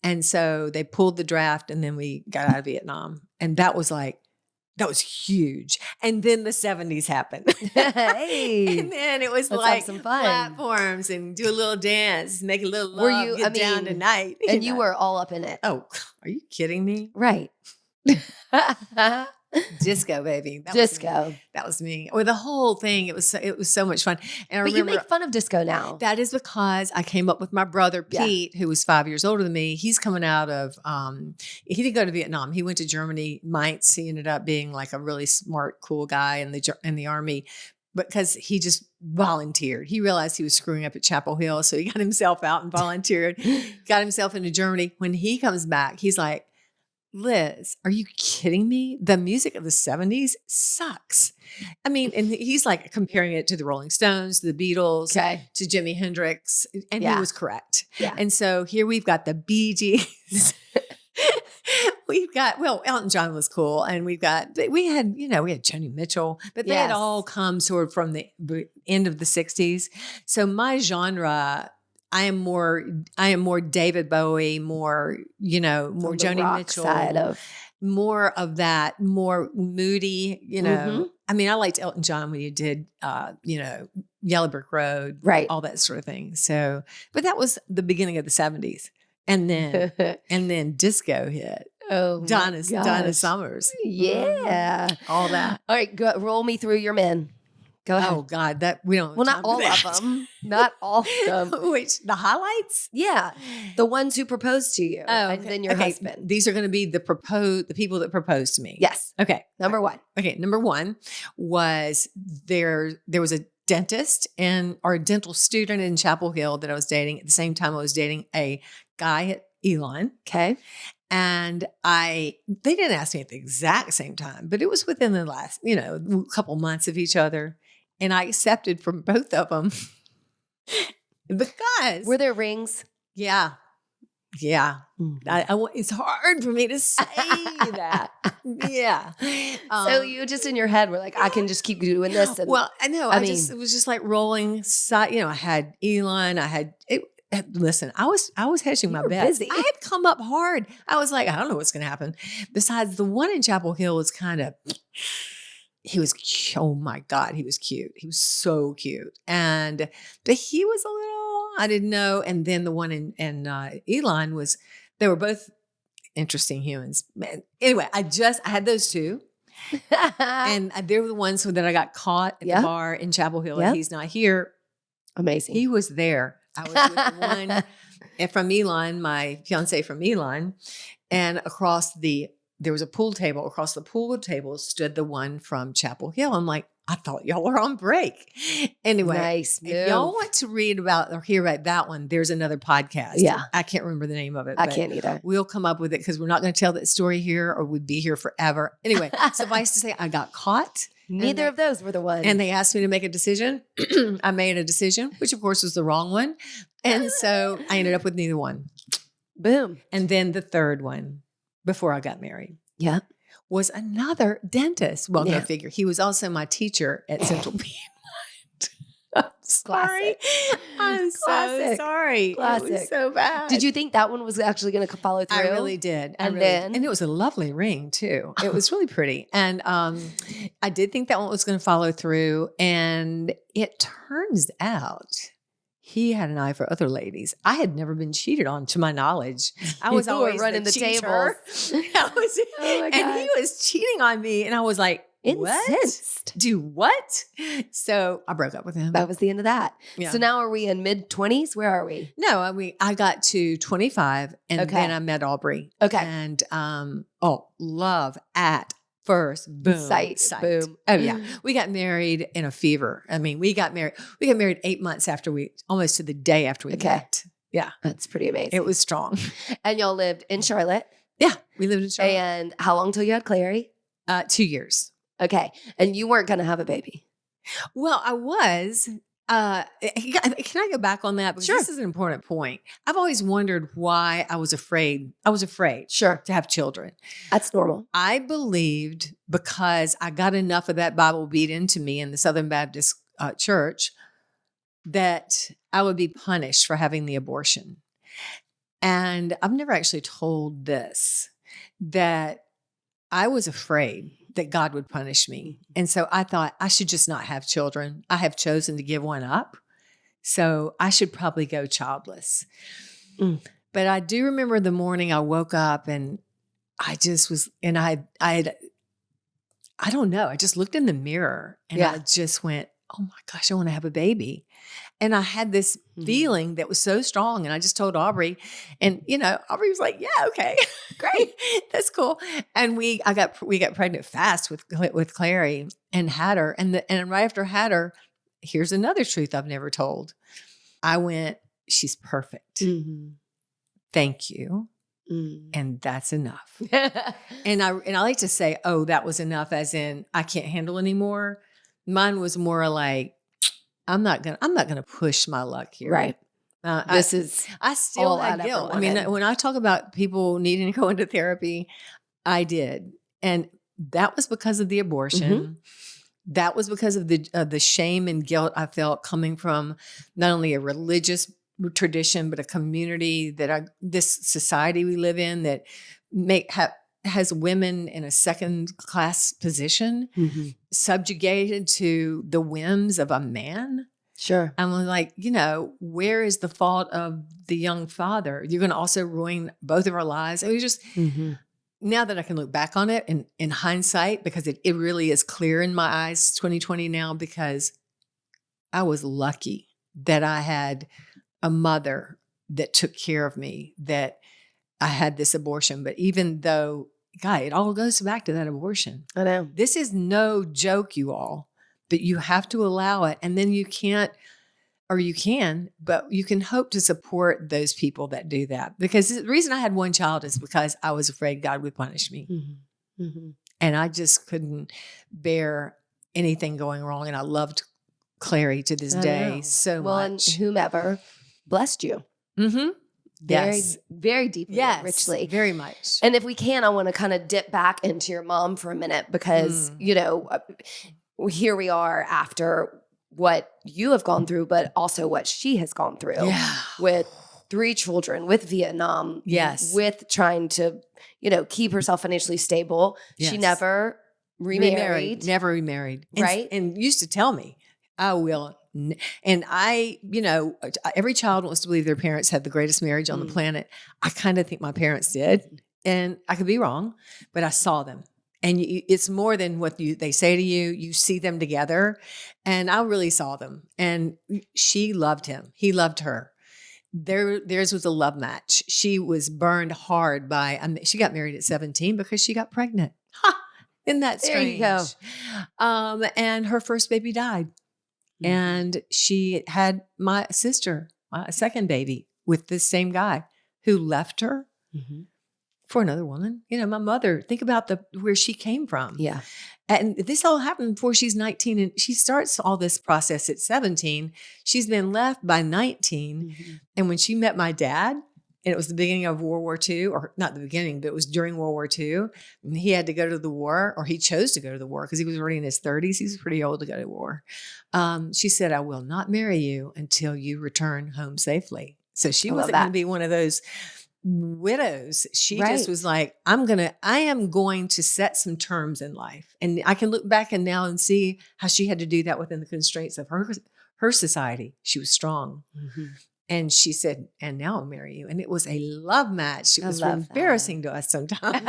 And so they pulled the draft and then we got out of Vietnam. And that was huge. And then the 70s happened. Hey. And then it was Let's like have some fun. Platforms and do a little dance, make a little love, get down tonight. And you were all up in it. Oh, are you kidding me? Right. Disco, baby. That was me. Or the whole thing. It was so much fun. And I remember, you make fun of disco now. That is because I came up with my brother Pete, who was 5 years older than me. He's coming out of he didn't go to Vietnam. He went to Germany, Mainz. He ended up being like a really smart, cool guy in the army. Because he just volunteered. He realized he was screwing up at Chapel Hill. So he got himself out and volunteered, got himself into Germany. When he comes back, he's like, Liz, are you kidding me? The music of the 70s sucks. I mean, and he's like comparing it to the Rolling Stones, to the Beatles, to Jimi Hendrix. And he was correct. Yeah. And so here we've got the Bee Gees. Elton John was cool. And we had Joni Mitchell, but they had all come sort of from the end of the 60s. So my genre, I am more David Bowie, more Joni Mitchell, side of more of that, more moody, I mean, I liked Elton John when he did, Yellow Brick Road, right, all that sort of thing. So, but that was the beginning of the 70s. And then disco hit. Oh, Donna Summers. Yeah. All that. All right, roll me through your men. Go ahead. Oh God, that we don't. Well, not all of them. Not all of them. Which the highlights? Yeah, the ones who proposed to you, and then your husband. These are going to be the people that proposed to me. Yes. Okay. Number one. Okay. Number one was there was a dentist or a dental student in Chapel Hill that I was dating at the same time I was dating a guy at Elon. Okay. And they didn't ask me at the exact same time, but it was within the last, couple months of each other. And I accepted from both of them because. Were there rings? Yeah. Yeah. Mm-hmm. It's hard for me to say that. Yeah. So you just in your head were like, I can just keep doing this. And, well, I know. It was just like rolling. I had Elon. Listen, I was hedging my bets. Busy. I had come up hard. I was like, I don't know what's going to happen. Besides, the one in Chapel Hill was oh my God, he was cute. He was so cute. But he was a little, I didn't know. And then the one in Elon they were both interesting humans. Man. Anyway, I had those two. And they were the ones that I got caught at Yeah. the bar in Chapel Hill, Yeah. and he's not here. Amazing. He was there. I was with the one from Elon, my fiance from Elon, and there was a pool table. Across the pool table stood the one from Chapel Hill. I'm like, I thought y'all were on break. Anyway, Nice if y'all move. want to read about or hear about that one, there's another podcast. Yeah. I can't remember the name of it. I but can't either. We'll come up with it because we're not going to tell that story here or we'd be here forever. Anyway, suffice to say, I got caught. Neither of those were the ones. And they asked me to make a decision. I made a decision, which of course was the wrong one. And so I ended up with neither one. Boom. And then the third one, before I got married, Yeah. was another dentist. Well, Yeah. go figure. He was also my teacher at Central Piedmont. I'm sorry. I'm so Classic. sorry. It Classic. was so bad. Did you think that one was actually going to follow through? I really did. And then? And it was a lovely ring too. It was really pretty. And I did think that one was going to follow through. And it turns out he had an eye for other ladies. I had never been cheated on, to my knowledge. I was You were always running the cheater. Oh my And God. he was cheating on me. And I was like, what? Incensed. Do what? So I broke up with him. That was the end of that. Yeah. So now are we in mid-20s? Where are we? No, I got to 25 and Okay. then I met Aubrey. Okay. And love at first boom. Sight. Boom. Oh yeah. We got married in a fever. I mean, we got married 8 months after almost to the day after we Okay. met. Yeah. That's pretty amazing. It was strong. And y'all lived in Charlotte. Yeah. We lived in Charlotte. And how long till you had Clary? 2 years. Okay. And you weren't going to have a baby. Well, I was. Can I go back on that? Because Sure. this is an important point. I've always wondered why I was afraid. I was afraid Sure. to have children. That's normal. I believed because I got enough of that Bible beat into me in the Southern Baptist church that I would be punished for having the abortion. And I've never actually told this, that I was afraid that God would punish me. And so I thought I should just not have children. I have chosen to give one up. So I should probably go childless. Mm. But I do remember the morning I woke up and I just was, and I don't know. I just looked in the mirror and Yeah. I just went, oh my gosh, I want to have a baby. And I had this feeling that was so strong. And I just told Aubrey, and Aubrey was like, yeah, okay, great. That's cool. And we got pregnant fast with Clary and had her. And right after I had her, here's another truth I've never told. I went, she's perfect. Mm-hmm. Thank you. Mm. And that's enough. And I like to say, oh, that was enough, as in I can't handle anymore. Mine was more like, I'm not gonna push my luck here. Right. I still all had I'd guilt. ever I mean, wanted. when I talk about people needing to go into therapy, I did, and that was because of the abortion. Mm-hmm. That was because of the shame and guilt I felt coming from not only a religious tradition, but a community this society we live in that has women in a second class position, Mm-hmm. subjugated to the whims of a man. Sure. I'm like, where is the fault of the young father? You're going to also ruin both of our lives. It was just, now that I can look back on it in hindsight, because it really is clear in my eyes, 2020 now, because I was lucky that I had a mother that took care of me, that I had this abortion. But even though, God, it all goes back to that abortion. I know. This is no joke, you all, but you have to allow it. And then you can't, or you can, but you can hope to support those people that do that. Because the reason I had one child is because I was afraid God would punish me. Mm-hmm. Mm-hmm. And I just couldn't bear anything going wrong. And I loved Clary to this I day know. so Well, much. and whomever blessed you Mm-hmm. very, Yes. very deeply, Yes. and richly. Very much. And if we can, I want to kind of dip back into your mom for a minute because, here we are after what you have gone through, but also what she has gone through Yeah. with 3 children, with Vietnam, Yes. with trying to, keep herself financially stable. She Yes. never remarried. Never remarried. Right? And used to tell me, I will. And I, every child wants to believe their parents had the greatest marriage on the planet. I kind of think my parents did. And I could be wrong, but I saw them. And it's more than what they say to you. You see them together. And I really saw them. And she loved him. He loved her. Theirs was a love match. She was burned hard by, she got married at 17 because she got pregnant. Ha! Isn't that strange? There you go. And her first baby died. Mhm. And she had my sister, my second baby, with this same guy who left her Mhm. for another woman. You know, my mother, think about where she came from. Yeah. And this all happened before she's 19, and she starts all this process at 17. She's been left by 19. Mhm. And when she met my dad, and it was the beginning of World War II, or not the beginning, but it was during World War II, and he had to go to the war, or he chose to go to the war because he was already in his 30s. He was pretty old to go to war. She said, I will not marry you until you return home safely. So she wasn't going to be one of those widows. She just was like, I am going to set some terms in life. And I can look back and now and see how she had to do that within the constraints of her society. She was strong. Mhm. And she said, and now I'll marry you. And it was a love match. It was embarrassing to us sometimes.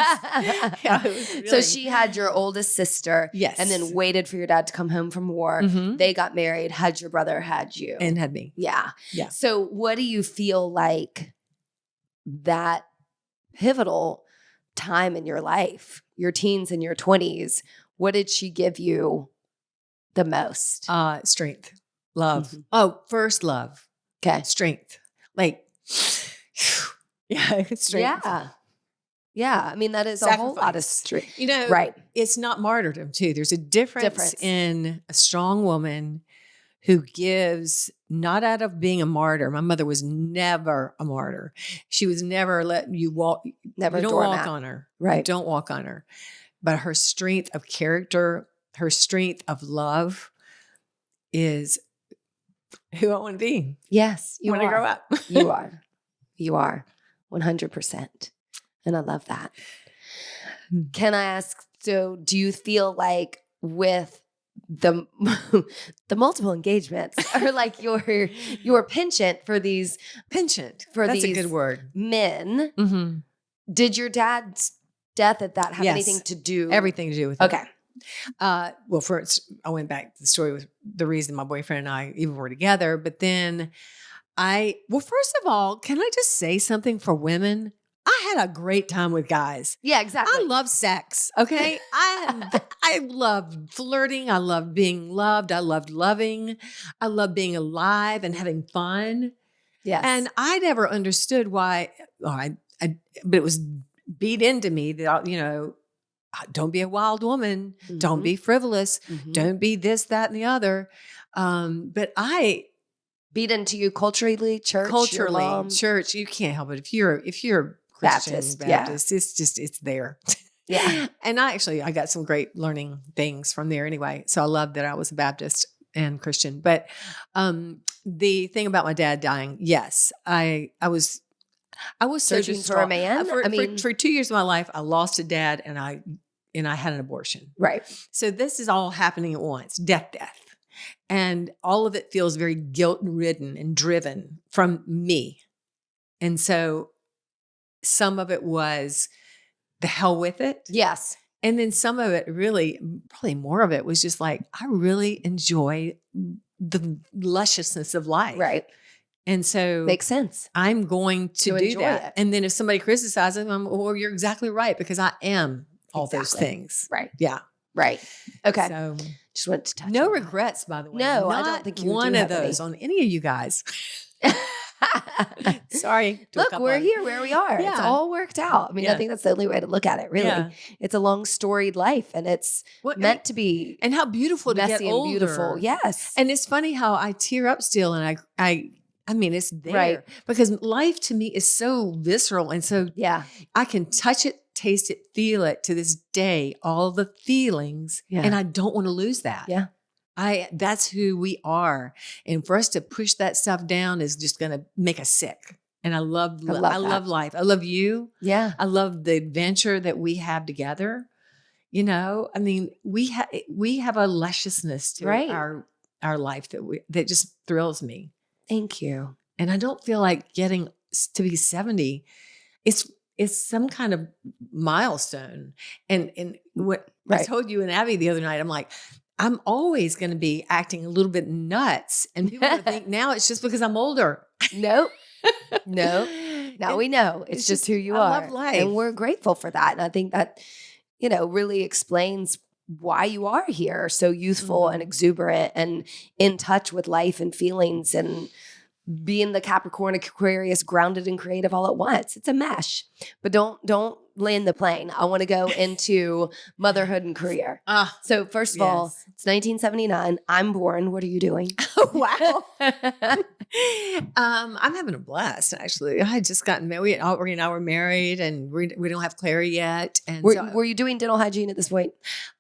Yeah, really. So she had your oldest sister. Yes. And then waited for your dad to come home from war. Mhm. They got married, had your brother, had you. And had me. Yeah. Yeah. So what do you feel like that pivotal time in your life, your teens and your 20s, what did she give you the most? Strength, love. Mhm. Oh, first love. Okay. Strength. Like, yeah, strength. Yeah. Yeah. I mean, that is a whole lot of Sacrifice. strength. You know, Right. it's not martyrdom too. There's a difference in a strong woman who gives not out of being a martyr. My mother was never a martyr. She was never let you walk. Never You don't doormat. walk on her. Right. You don't walk on her. But her strength of character, her strength of love is who I want to be. Yes, you when I are. grow up. You are. You are 100%. And I love that. Can I ask, so do you feel like with the multiple engagements or like your penchant for these Penchant. for That's these a good word. men, Mm-hmm. did your dad's death at that have Yes. anything to do? Everything to do with it. Okay. Well, first, I went back to the story with the reason my boyfriend and I even were together. But then first of all, can I just say something for women? I had a great time with guys. Yeah, exactly. I love sex. Okay. I love flirting. I love being loved. I loved loving. I love being alive and having fun. Yes. And I never understood why, but it was beat into me that, you know, don't be a wild woman. Mhm. Don't be frivolous. Mhm. Don't be this, that, and the other. But I beat into you culturally, church, your mom. church, you can't help it. If you're Christian, Baptist, it's there. Yeah. And I got some great learning things from there anyway. So I love that I was a Baptist and Christian. But the thing about my dad dying, yes, I was so Searching for a distraught. man? For 2 years of my life, I lost a dad and I had an abortion. Right. So this is all happening at once, death. And all of it feels very guilt-ridden and driven from me. And so some of it was the hell with it. Yes. And then some of it really, probably more of it was just like, I really enjoy the lusciousness of life. Right. And so Makes sense. I'm going to do enjoy that. it. And then if somebody criticizes them, well, you're exactly right, because I am all those things. Right. Yeah. Right. Okay. So just wanted to touch no on that. regrets, by the way. No, I Not don't think you one do of have any. those on any of you guys. Sorry. Look, we're here where we are. It's Yeah. all worked out. I mean, Yeah. I think that's the only way to look at it, really. Yeah. It's a long storied life and it's meant to be And how beautiful to messy get older. and beautiful. Yes. And it's funny how I tear up still, and I mean, it's there. Right. Because life to me is so visceral, and so yeah. I can touch it, taste it, feel it to this day, all the feelings, Yeah. and I don't want to lose that. Yeah. That's who we are. And for us to push that stuff down is just going to make us sick. And I love that. life. I love you. Yeah. I love the adventure that we have together. You know, I mean, we have a lusciousness to Right. our life that just thrills me. Thank you. And I don't feel like getting to be 70. it's some kind of milestone. And what I Right. told you and Abby the other night, I'm like, I'm always going to be acting a little bit nuts. And people are going to think now it's just because I'm older. Nope. No. Now And we know it's it's just who you I are. love life. And we're grateful for that. And I think that, really explains why you are here so youthful and Mhm. exuberant and in touch with life and feelings and being the Capricorn Aquarius grounded and creative all at once. It's a mesh. But don't land the plane. I want to go into motherhood and career. Ah, So first of all, yes. it's 1979. I'm born. What are you doing? Wow. I'm having a blast, actually. I had just gotten married. Aubrey and I were married, and we don't have Clary yet. And Were you doing dental hygiene at this point?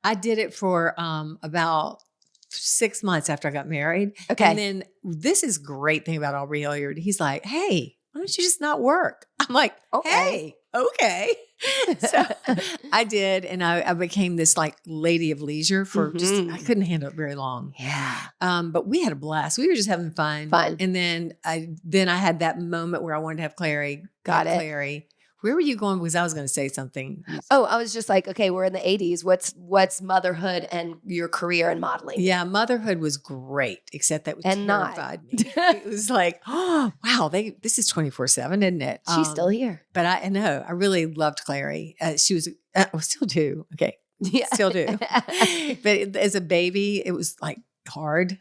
I did it for about 6 months after I got married. Okay. And then this is great thing about Aubrey Hilliard. He's like, hey, why don't you just not work? I'm like, Okay. hey, okay. So I did. And I became this like lady of leisure for I couldn't handle it very long. Yeah. But we had a blast. We were just having fun. Fun. And then I had that moment where I wanted to have Clary. Got it. Clary. Where were you going? Because I was going to say something. Oh, I was just like, okay, we're in the 80s. What's motherhood and your career in modeling? Yeah, motherhood was great, except that And terrified me. It was like, oh, wow, this is 24/7, isn't it? She's still here. But I know, I really loved Clary. She was, still do. Okay, Yeah. still do. But as a baby, it was like hard.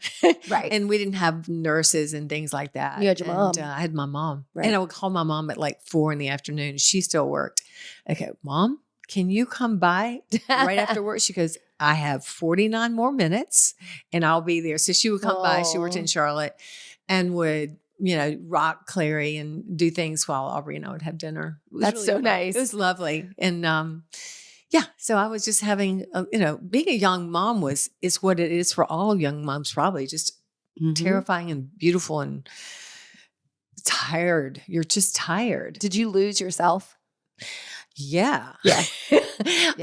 Right. And we didn't have nurses and things like that. You had your mom. I had my mom. Right. And I would call my mom at like 4 p.m. She still worked. Okay, Mom, can you come by right after work? She goes, I have 49 more minutes and I'll be there. So she would come by. She worked in Charlotte and would, rock Clary and do things while Aubrey and I would have dinner. That's really so fun. nice. It was lovely. And yeah, so I was just having, being a young mom is what it is for all young moms, probably just terrifying and beautiful and tired. You're just tired. Did you lose yourself? Yeah. Yeah.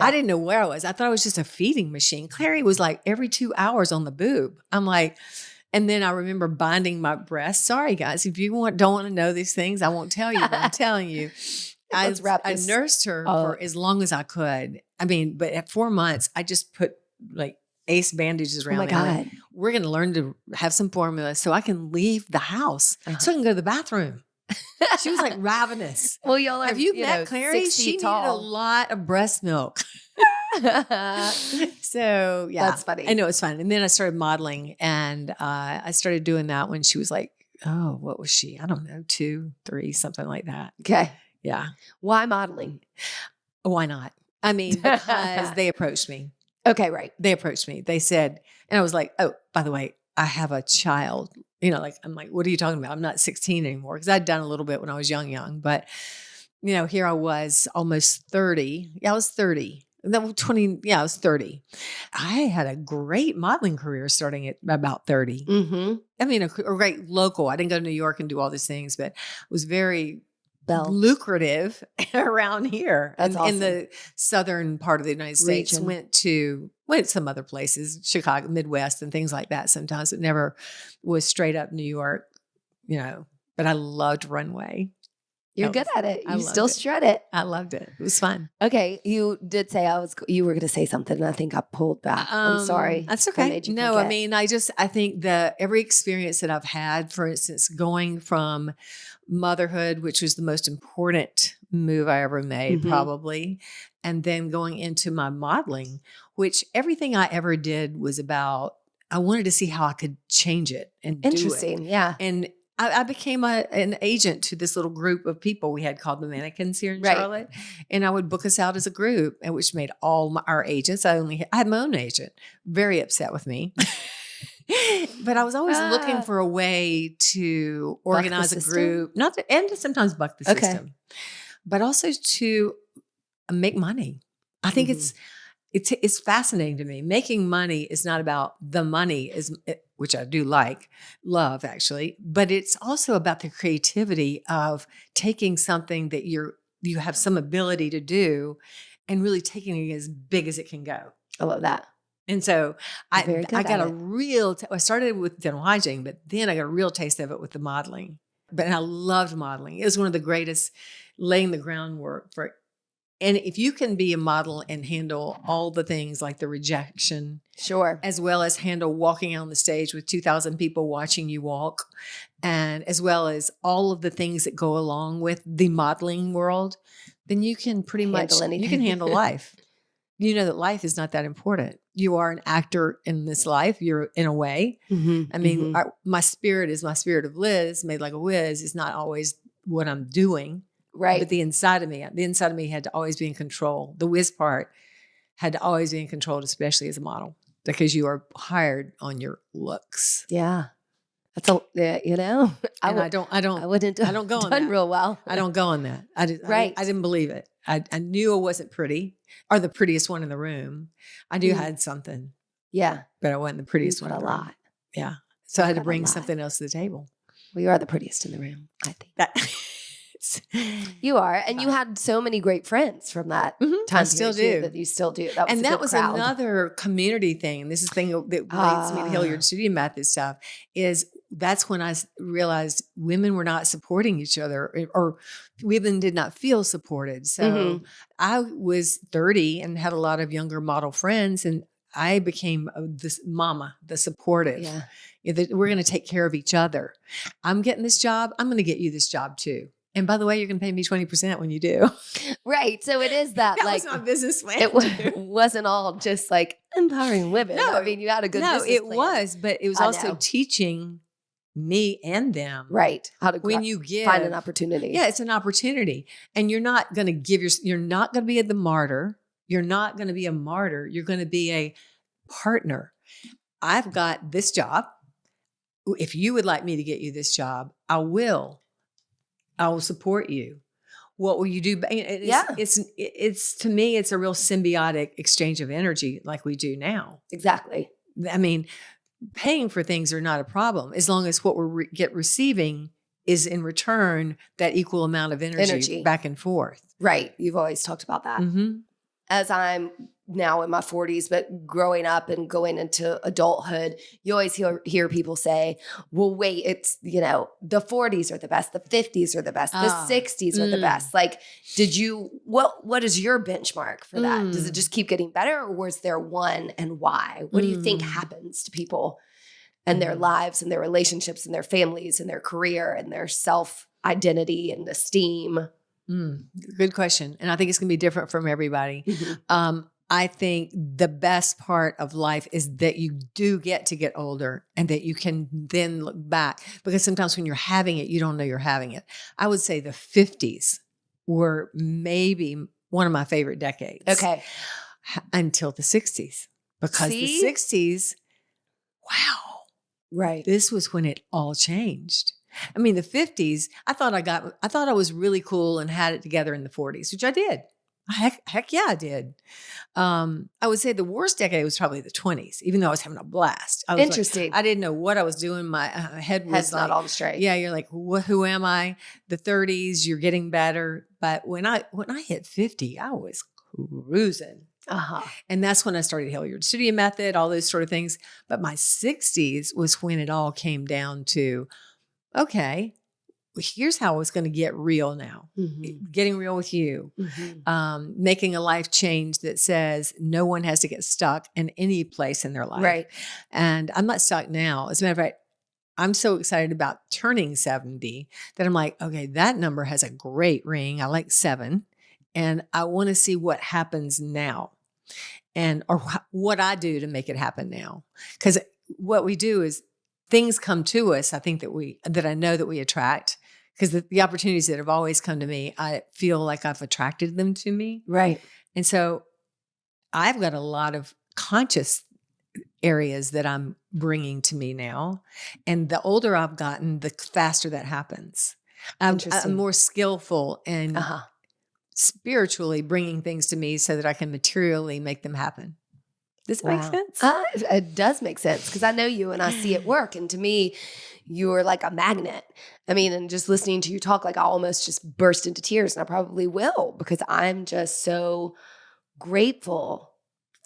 I didn't know where I was. I thought I was just a feeding machine. Clary was like every 2 hours on the boob. I'm like, and then I remember binding my breast. Sorry, guys, if you don't want to know these things, I won't tell you, but I'm telling you. I nursed her for as long as I could. I mean, but at 4 months, I just put like ace bandages around me. God. We're going to learn to have some formula so I can leave the house, so I can go to the bathroom. She was like ravenous. Well, y'all are, have you met Clary? 6 feet She tall. needed a lot of breast milk. So yeah, That's funny. I know it's fun. And then I started modeling, and I started doing that when she was like, oh, what was she? I don't know, 2, 3, something like that. Okay. Yeah. Why modeling? Why not? I mean, because they approached me. Okay, right. They approached me. They said, and I was like, oh, by the way, I have a child. I'm like, what are you talking about? I'm not 16 anymore, because I'd done a little bit when I was young. But, here I was almost 30. Yeah, I was 30. Then 20. Yeah, I was 30. I had a great modeling career starting at about 30. Mm-hmm. I mean, a great local. I didn't go to New York and do all these things, but it was very lucrative around here. That's awesome. In the southern part of the United States. Region. Went to some other places, Chicago, Midwest, and things like that. Sometimes it never was straight up New York, but I loved runway. You're good at it. You still strut it. I loved it. It was fun. Okay. You did say you were going to say something, and I think I pulled back. I'm sorry. That's okay. No, forget. I mean, I think every experience that I've had, for instance, going from motherhood, which was the most important move I ever made, probably, and then going into my modeling, which everything I ever did was about, I wanted to see how I could change it and Interesting. do it. Yeah. And I became an agent to this little group of people we had called the Mannequins here in Charlotte. And I would book us out as a group, and which made all our agents. I had my own agent, very upset with me. But I was always looking for a way to organize a group, and to sometimes buck the system, but also to make money. I think it's fascinating to me. Making money is not about the money, which I do love actually, but it's also about the creativity of taking something that you have some ability to do and really taking it as big as it can go. I love that. And so I got I I started with dental hygiene, but then I got a real taste of it with the modeling. but I loved modeling. It was one of the greatest, laying the groundwork for. And if you can be a model and handle all the things like the rejection, Sure. as well as handle walking on the stage with 2,000 people watching you walk, and as well as all of the things that go along with the modeling world, then you can pretty much, Handle anything. you can handle life. You know that life is not that important. You are an actor in this life. You're in a way. I mean, my spirit is my spirit of Liz, made like a whiz, is not always what I'm doing. Right. But the inside of me had to always be in control. The whiz part had to always be in control, especially as a model, because you are hired on your looks. Yeah. That's you know, I wouldn't go on that. real well. I don't go on that. I didn't believe it. I knew I wasn't pretty or the prettiest one in the room. I knew I had something. Yeah. But I wasn't the prettiest one in the room. Yeah. So I had to bring something else to the table. Well, you are the prettiest in the room, I think. You are. And Bye. You had so many great friends from that time. I still do. That you still do. That was another community thing. This is the thing that leads me to Hilliard Studio Method stuff, is that's when I realized women were not supporting each other, or women did not feel supported. So I was 30 and had a lot of younger model friends, and I became this mama, the supportive. Yeah. We're going to take care of each other. I'm getting this job. I'm going to get you this job too. And by the way, you're going to pay me 20% when you do. Right. So it is that was my business plan. It wasn't all just like empowering women. No, I mean, you had a good business plan. Was, but it was also teaching me and them. Right. How to find an opportunity. Yeah, it's an opportunity. And you're not going to you're not going to be the martyr. You're not going to be a martyr. You're going to be a partner. I've got this job. If you would like me to get you this job, I will support you. What will you do? It's to me, it's a real symbiotic exchange of energy like we do now. Exactly. I mean, paying for things are not a problem as long as what we're receiving is in return that equal amount of energy back and forth. Right. You've always talked about that. As I'm now in my 40s, but growing up and going into adulthood, you always hear people say, well, wait, it's, the 40s are the best. The 50s are the best. The 60s are the best. Like, what is your benchmark for that? Does it just keep getting better, or was there one, and why? What do you think happens to people and their lives and their relationships and their families and their career and their self-identity and esteem? Good question. And I think it's going to be different from everybody. I think the best part of life is that you do get to get older and that you can then look back, because sometimes when you're having it, you don't know you're having it. I would say the 50s were maybe one of my favorite decades. Okay. Until the 60s, because the 60s, wow. Right. This was when it all changed. I mean, the 50s, I thought I was really cool and had it together in the 40s, which I did. Heck yeah, I did. I would say the worst decade was probably the 20s, even though I was having a blast. Interesting. I didn't know what I was doing. My head was Head's not all straight. Yeah, you're like, who am I? The 30s, you're getting better. But when I hit 50, I was cruising. And that's when I started Hilliard Studio Method, all those sort of things. But my 60s was when it all came down to, okay, here's how it's going to get real now. Getting real with you. Making a life change that says no one has to get stuck in any place in their life. Right. And I'm not stuck now. As a matter of fact, I'm so excited about turning 70 that I'm like, okay, that number has a great ring. I like 7. And I want to see what happens now, or what I do to make it happen now. Because what we do is things come to us. I think that I know that we attract, because the opportunities that have always come to me, I feel like I've attracted them to me. Right. And so I've got a lot of conscious areas that I'm bringing to me now. And the older I've gotten, the faster that happens. I'm more skillful and spiritually bringing things to me so that I can materially make them happen. Does it make sense? It does make sense, because I know you and I see it work. And to me, you're like a magnet. I mean, and just listening to you talk, like I almost just burst into tears, and I probably will, because I'm just so grateful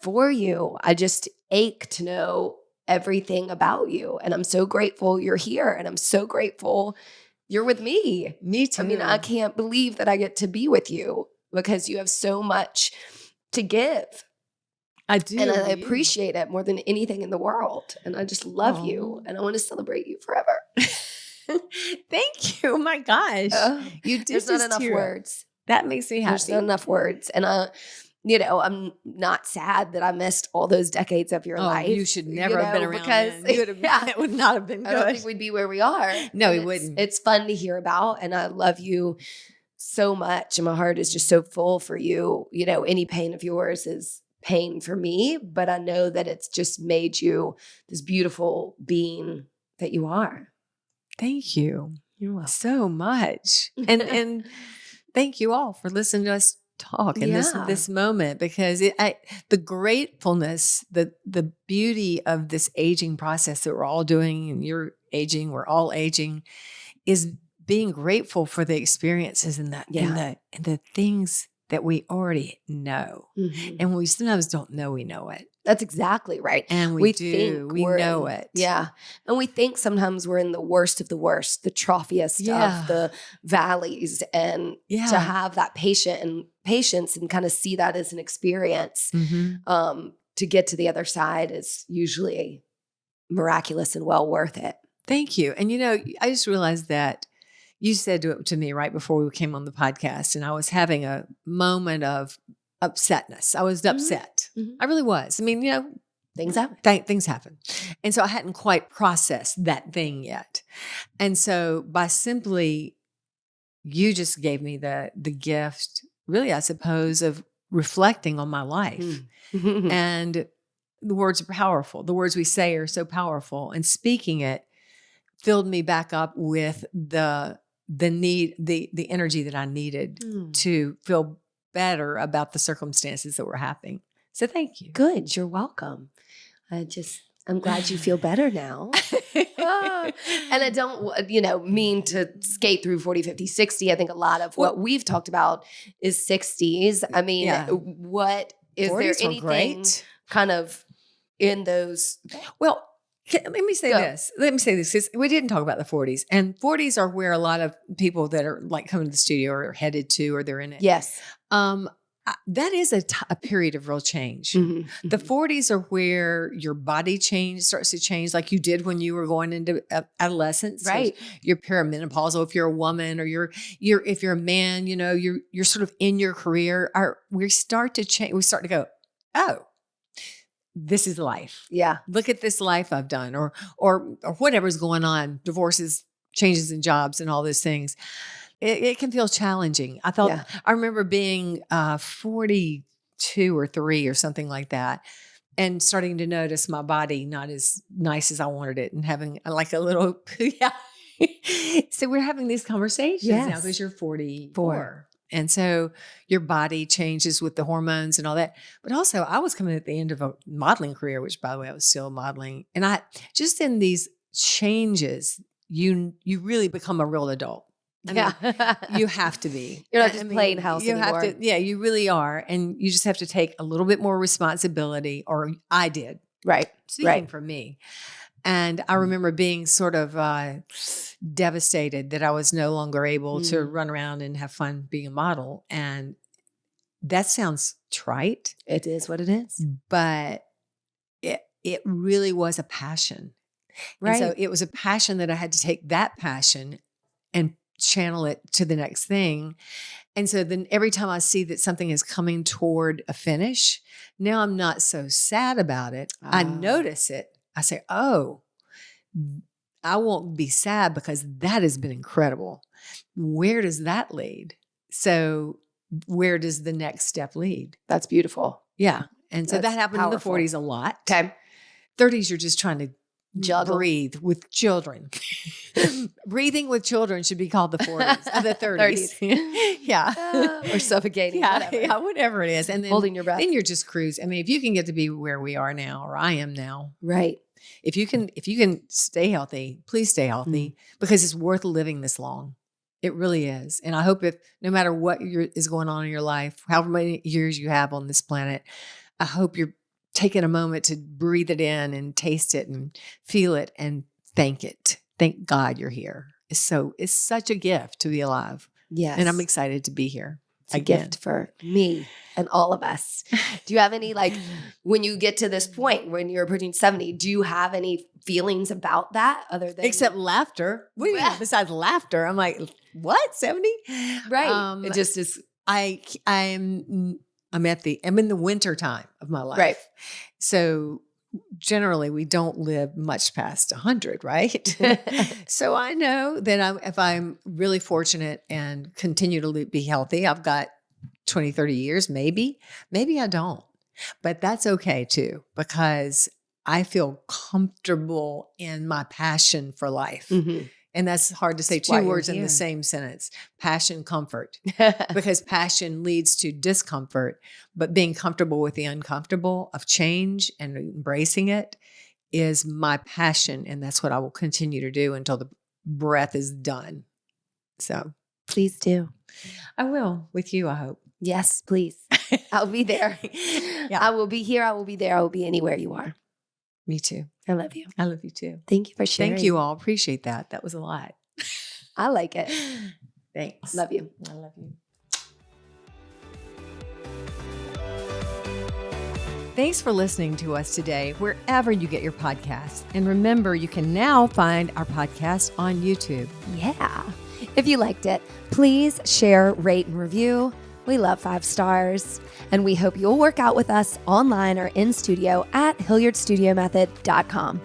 for you. I just ache to know everything about you. And I'm so grateful you're here. And I'm so grateful you're with me. Me too. I mean, I can't believe that I get to be with you because you have so much to give. I do. And I appreciate it more than anything in the world. And I just love you. And I want to celebrate you forever. Thank you. Oh my gosh. You did There's not enough words. That makes me happy. There's not enough words. And I'm not sad that I missed all those decades of your life. You should never have been around because it would not have been good. I don't think we'd be where we are. No, we wouldn't. It's fun to hear about. And I love you so much. And my heart is just so full for you. Any pain of yours is pain for me, but I know that it's just made you this beautiful being that you are. Thank you. You're welcome. So much. And thank you all for listening to us talk in this moment, because the gratefulness, the beauty of this aging process that we're all doing, and you're aging, we're all aging, is being grateful for the experiences and the things that we already know. Mm-hmm. And we sometimes don't know we know it. That's exactly right. And we do. We know it. Yeah. And we think sometimes we're in the worst of the worst, the trophiest of the valleys. And to have that patience and kind of see that as an experience to get to the other side is usually miraculous and well worth it. Thank you. And I just realized that you said to me right before we came on the podcast, and I was having a moment of upsetness. I was upset. Mm-hmm. I really was. I mean, things happen. Things happen. And so I hadn't quite processed that thing yet. And so by simply, you just gave me the gift, really, I suppose, of reflecting on my life. Mm-hmm. And the words are powerful. The words we say are so powerful. And speaking it filled me back up with the energy that I needed to feel better about the circumstances that were happening. So thank you. Good. You're welcome. I'm glad you feel better now. And I don't, mean to skate through 40, 50, 60. I think a lot of what we've talked about is 60s. I mean, what is there anything kind of in those? Well, let me say this. Let me say this, because we didn't talk about the 40s. And 40s are where a lot of people that are like coming to the studio are headed to, or they're in it. Yes. That is a period of real change. Mm-hmm. The 40s are where your body starts to change, like you did when you were going into adolescence. Right. So you're perimenopausal if you're a woman, or if you're a man, you're sort of in your career. We start to change. We start to go, oh, this is life. Yeah. Look at this life I've done, or whatever's going on, divorces, changes in jobs, and all those things. It can feel challenging. I remember being 42 or 3 or something like that, and starting to notice my body not as nice as I wanted it, and having like a little, So we're having these conversations now because you're 44. And so your body changes with the hormones and all that. But also, I was coming at the end of a modeling career, which, by the way, I was still modeling. And I just, in these changes, you really become a real adult. I mean, you have to be. You're not just playing house you anymore. Have to, you really are. And you just have to take a little bit more responsibility, or I did. Right. Speaking for me. And I remember being sort of devastated that I was no longer able to run around and have fun being a model. And that sounds trite. It is what it is. But it really was a passion. Right. And so it was a passion that I had to take that passion and channel it to the next thing. And so then every time I see that something is coming toward a finish, now I'm not so sad about it. I notice it. I say, oh, I won't be sad because that has been incredible. Where does that lead? So where does the next step lead? That's beautiful. Yeah. And so That's that happened powerful. in the 40s a lot. Okay. 30s, you're just trying to Juggle. breathe with children. Breathing with children should be called the 40s, the 30s. Yeah. Or suffocating. Whatever it is. And then holding your breath. Then you're just cruising. I mean, if you can get to be where we are now, or I am now. Right. If you can stay healthy, please stay healthy, because it's worth living this long. It really is. And I hope no matter what is going on in your life, however many years you have on this planet, I hope you're taking a moment to breathe it in and taste it and feel it and thank it. Thank God you're here. is such a gift to be alive. Yes. And I'm excited to be here. It's a gift for me and all of us. Do you have any, like, when you get to this point, when you're approaching 70, do you have any feelings about that other than? Except laughter. What do you mean besides laughter? I'm like, what? 70? Right. It just is. I'm in the winter time of my life. Right. So generally we don't live much past 100, right? So I know that if I'm really fortunate and continue to be healthy, I've got 20, 30 years, maybe I don't, but that's okay too, because I feel comfortable in my passion for life. Mm-hmm. And that's hard to say That's why two you're words in here. the same sentence, passion, comfort, because passion leads to discomfort, but being comfortable with the uncomfortable of change and embracing it is my passion. And that's what I will continue to do until the breath is done. So Please do. I will with you, I hope. Yes, please. I'll be there. Yeah. I will be here. I will be there. I will be anywhere you are. Me too. I love you. I love you too. Thank you for sharing. Thank you all. Appreciate that. That was a lot. I like it. Thanks. Love you. I love you. Thanks for listening to us today, wherever you get your podcasts. And remember, you can now find our podcast on YouTube. Yeah. If you liked it, please share, rate, and review. We love 5 stars. And we hope you'll work out with us online or in studio at HilliardStudioMethod.com.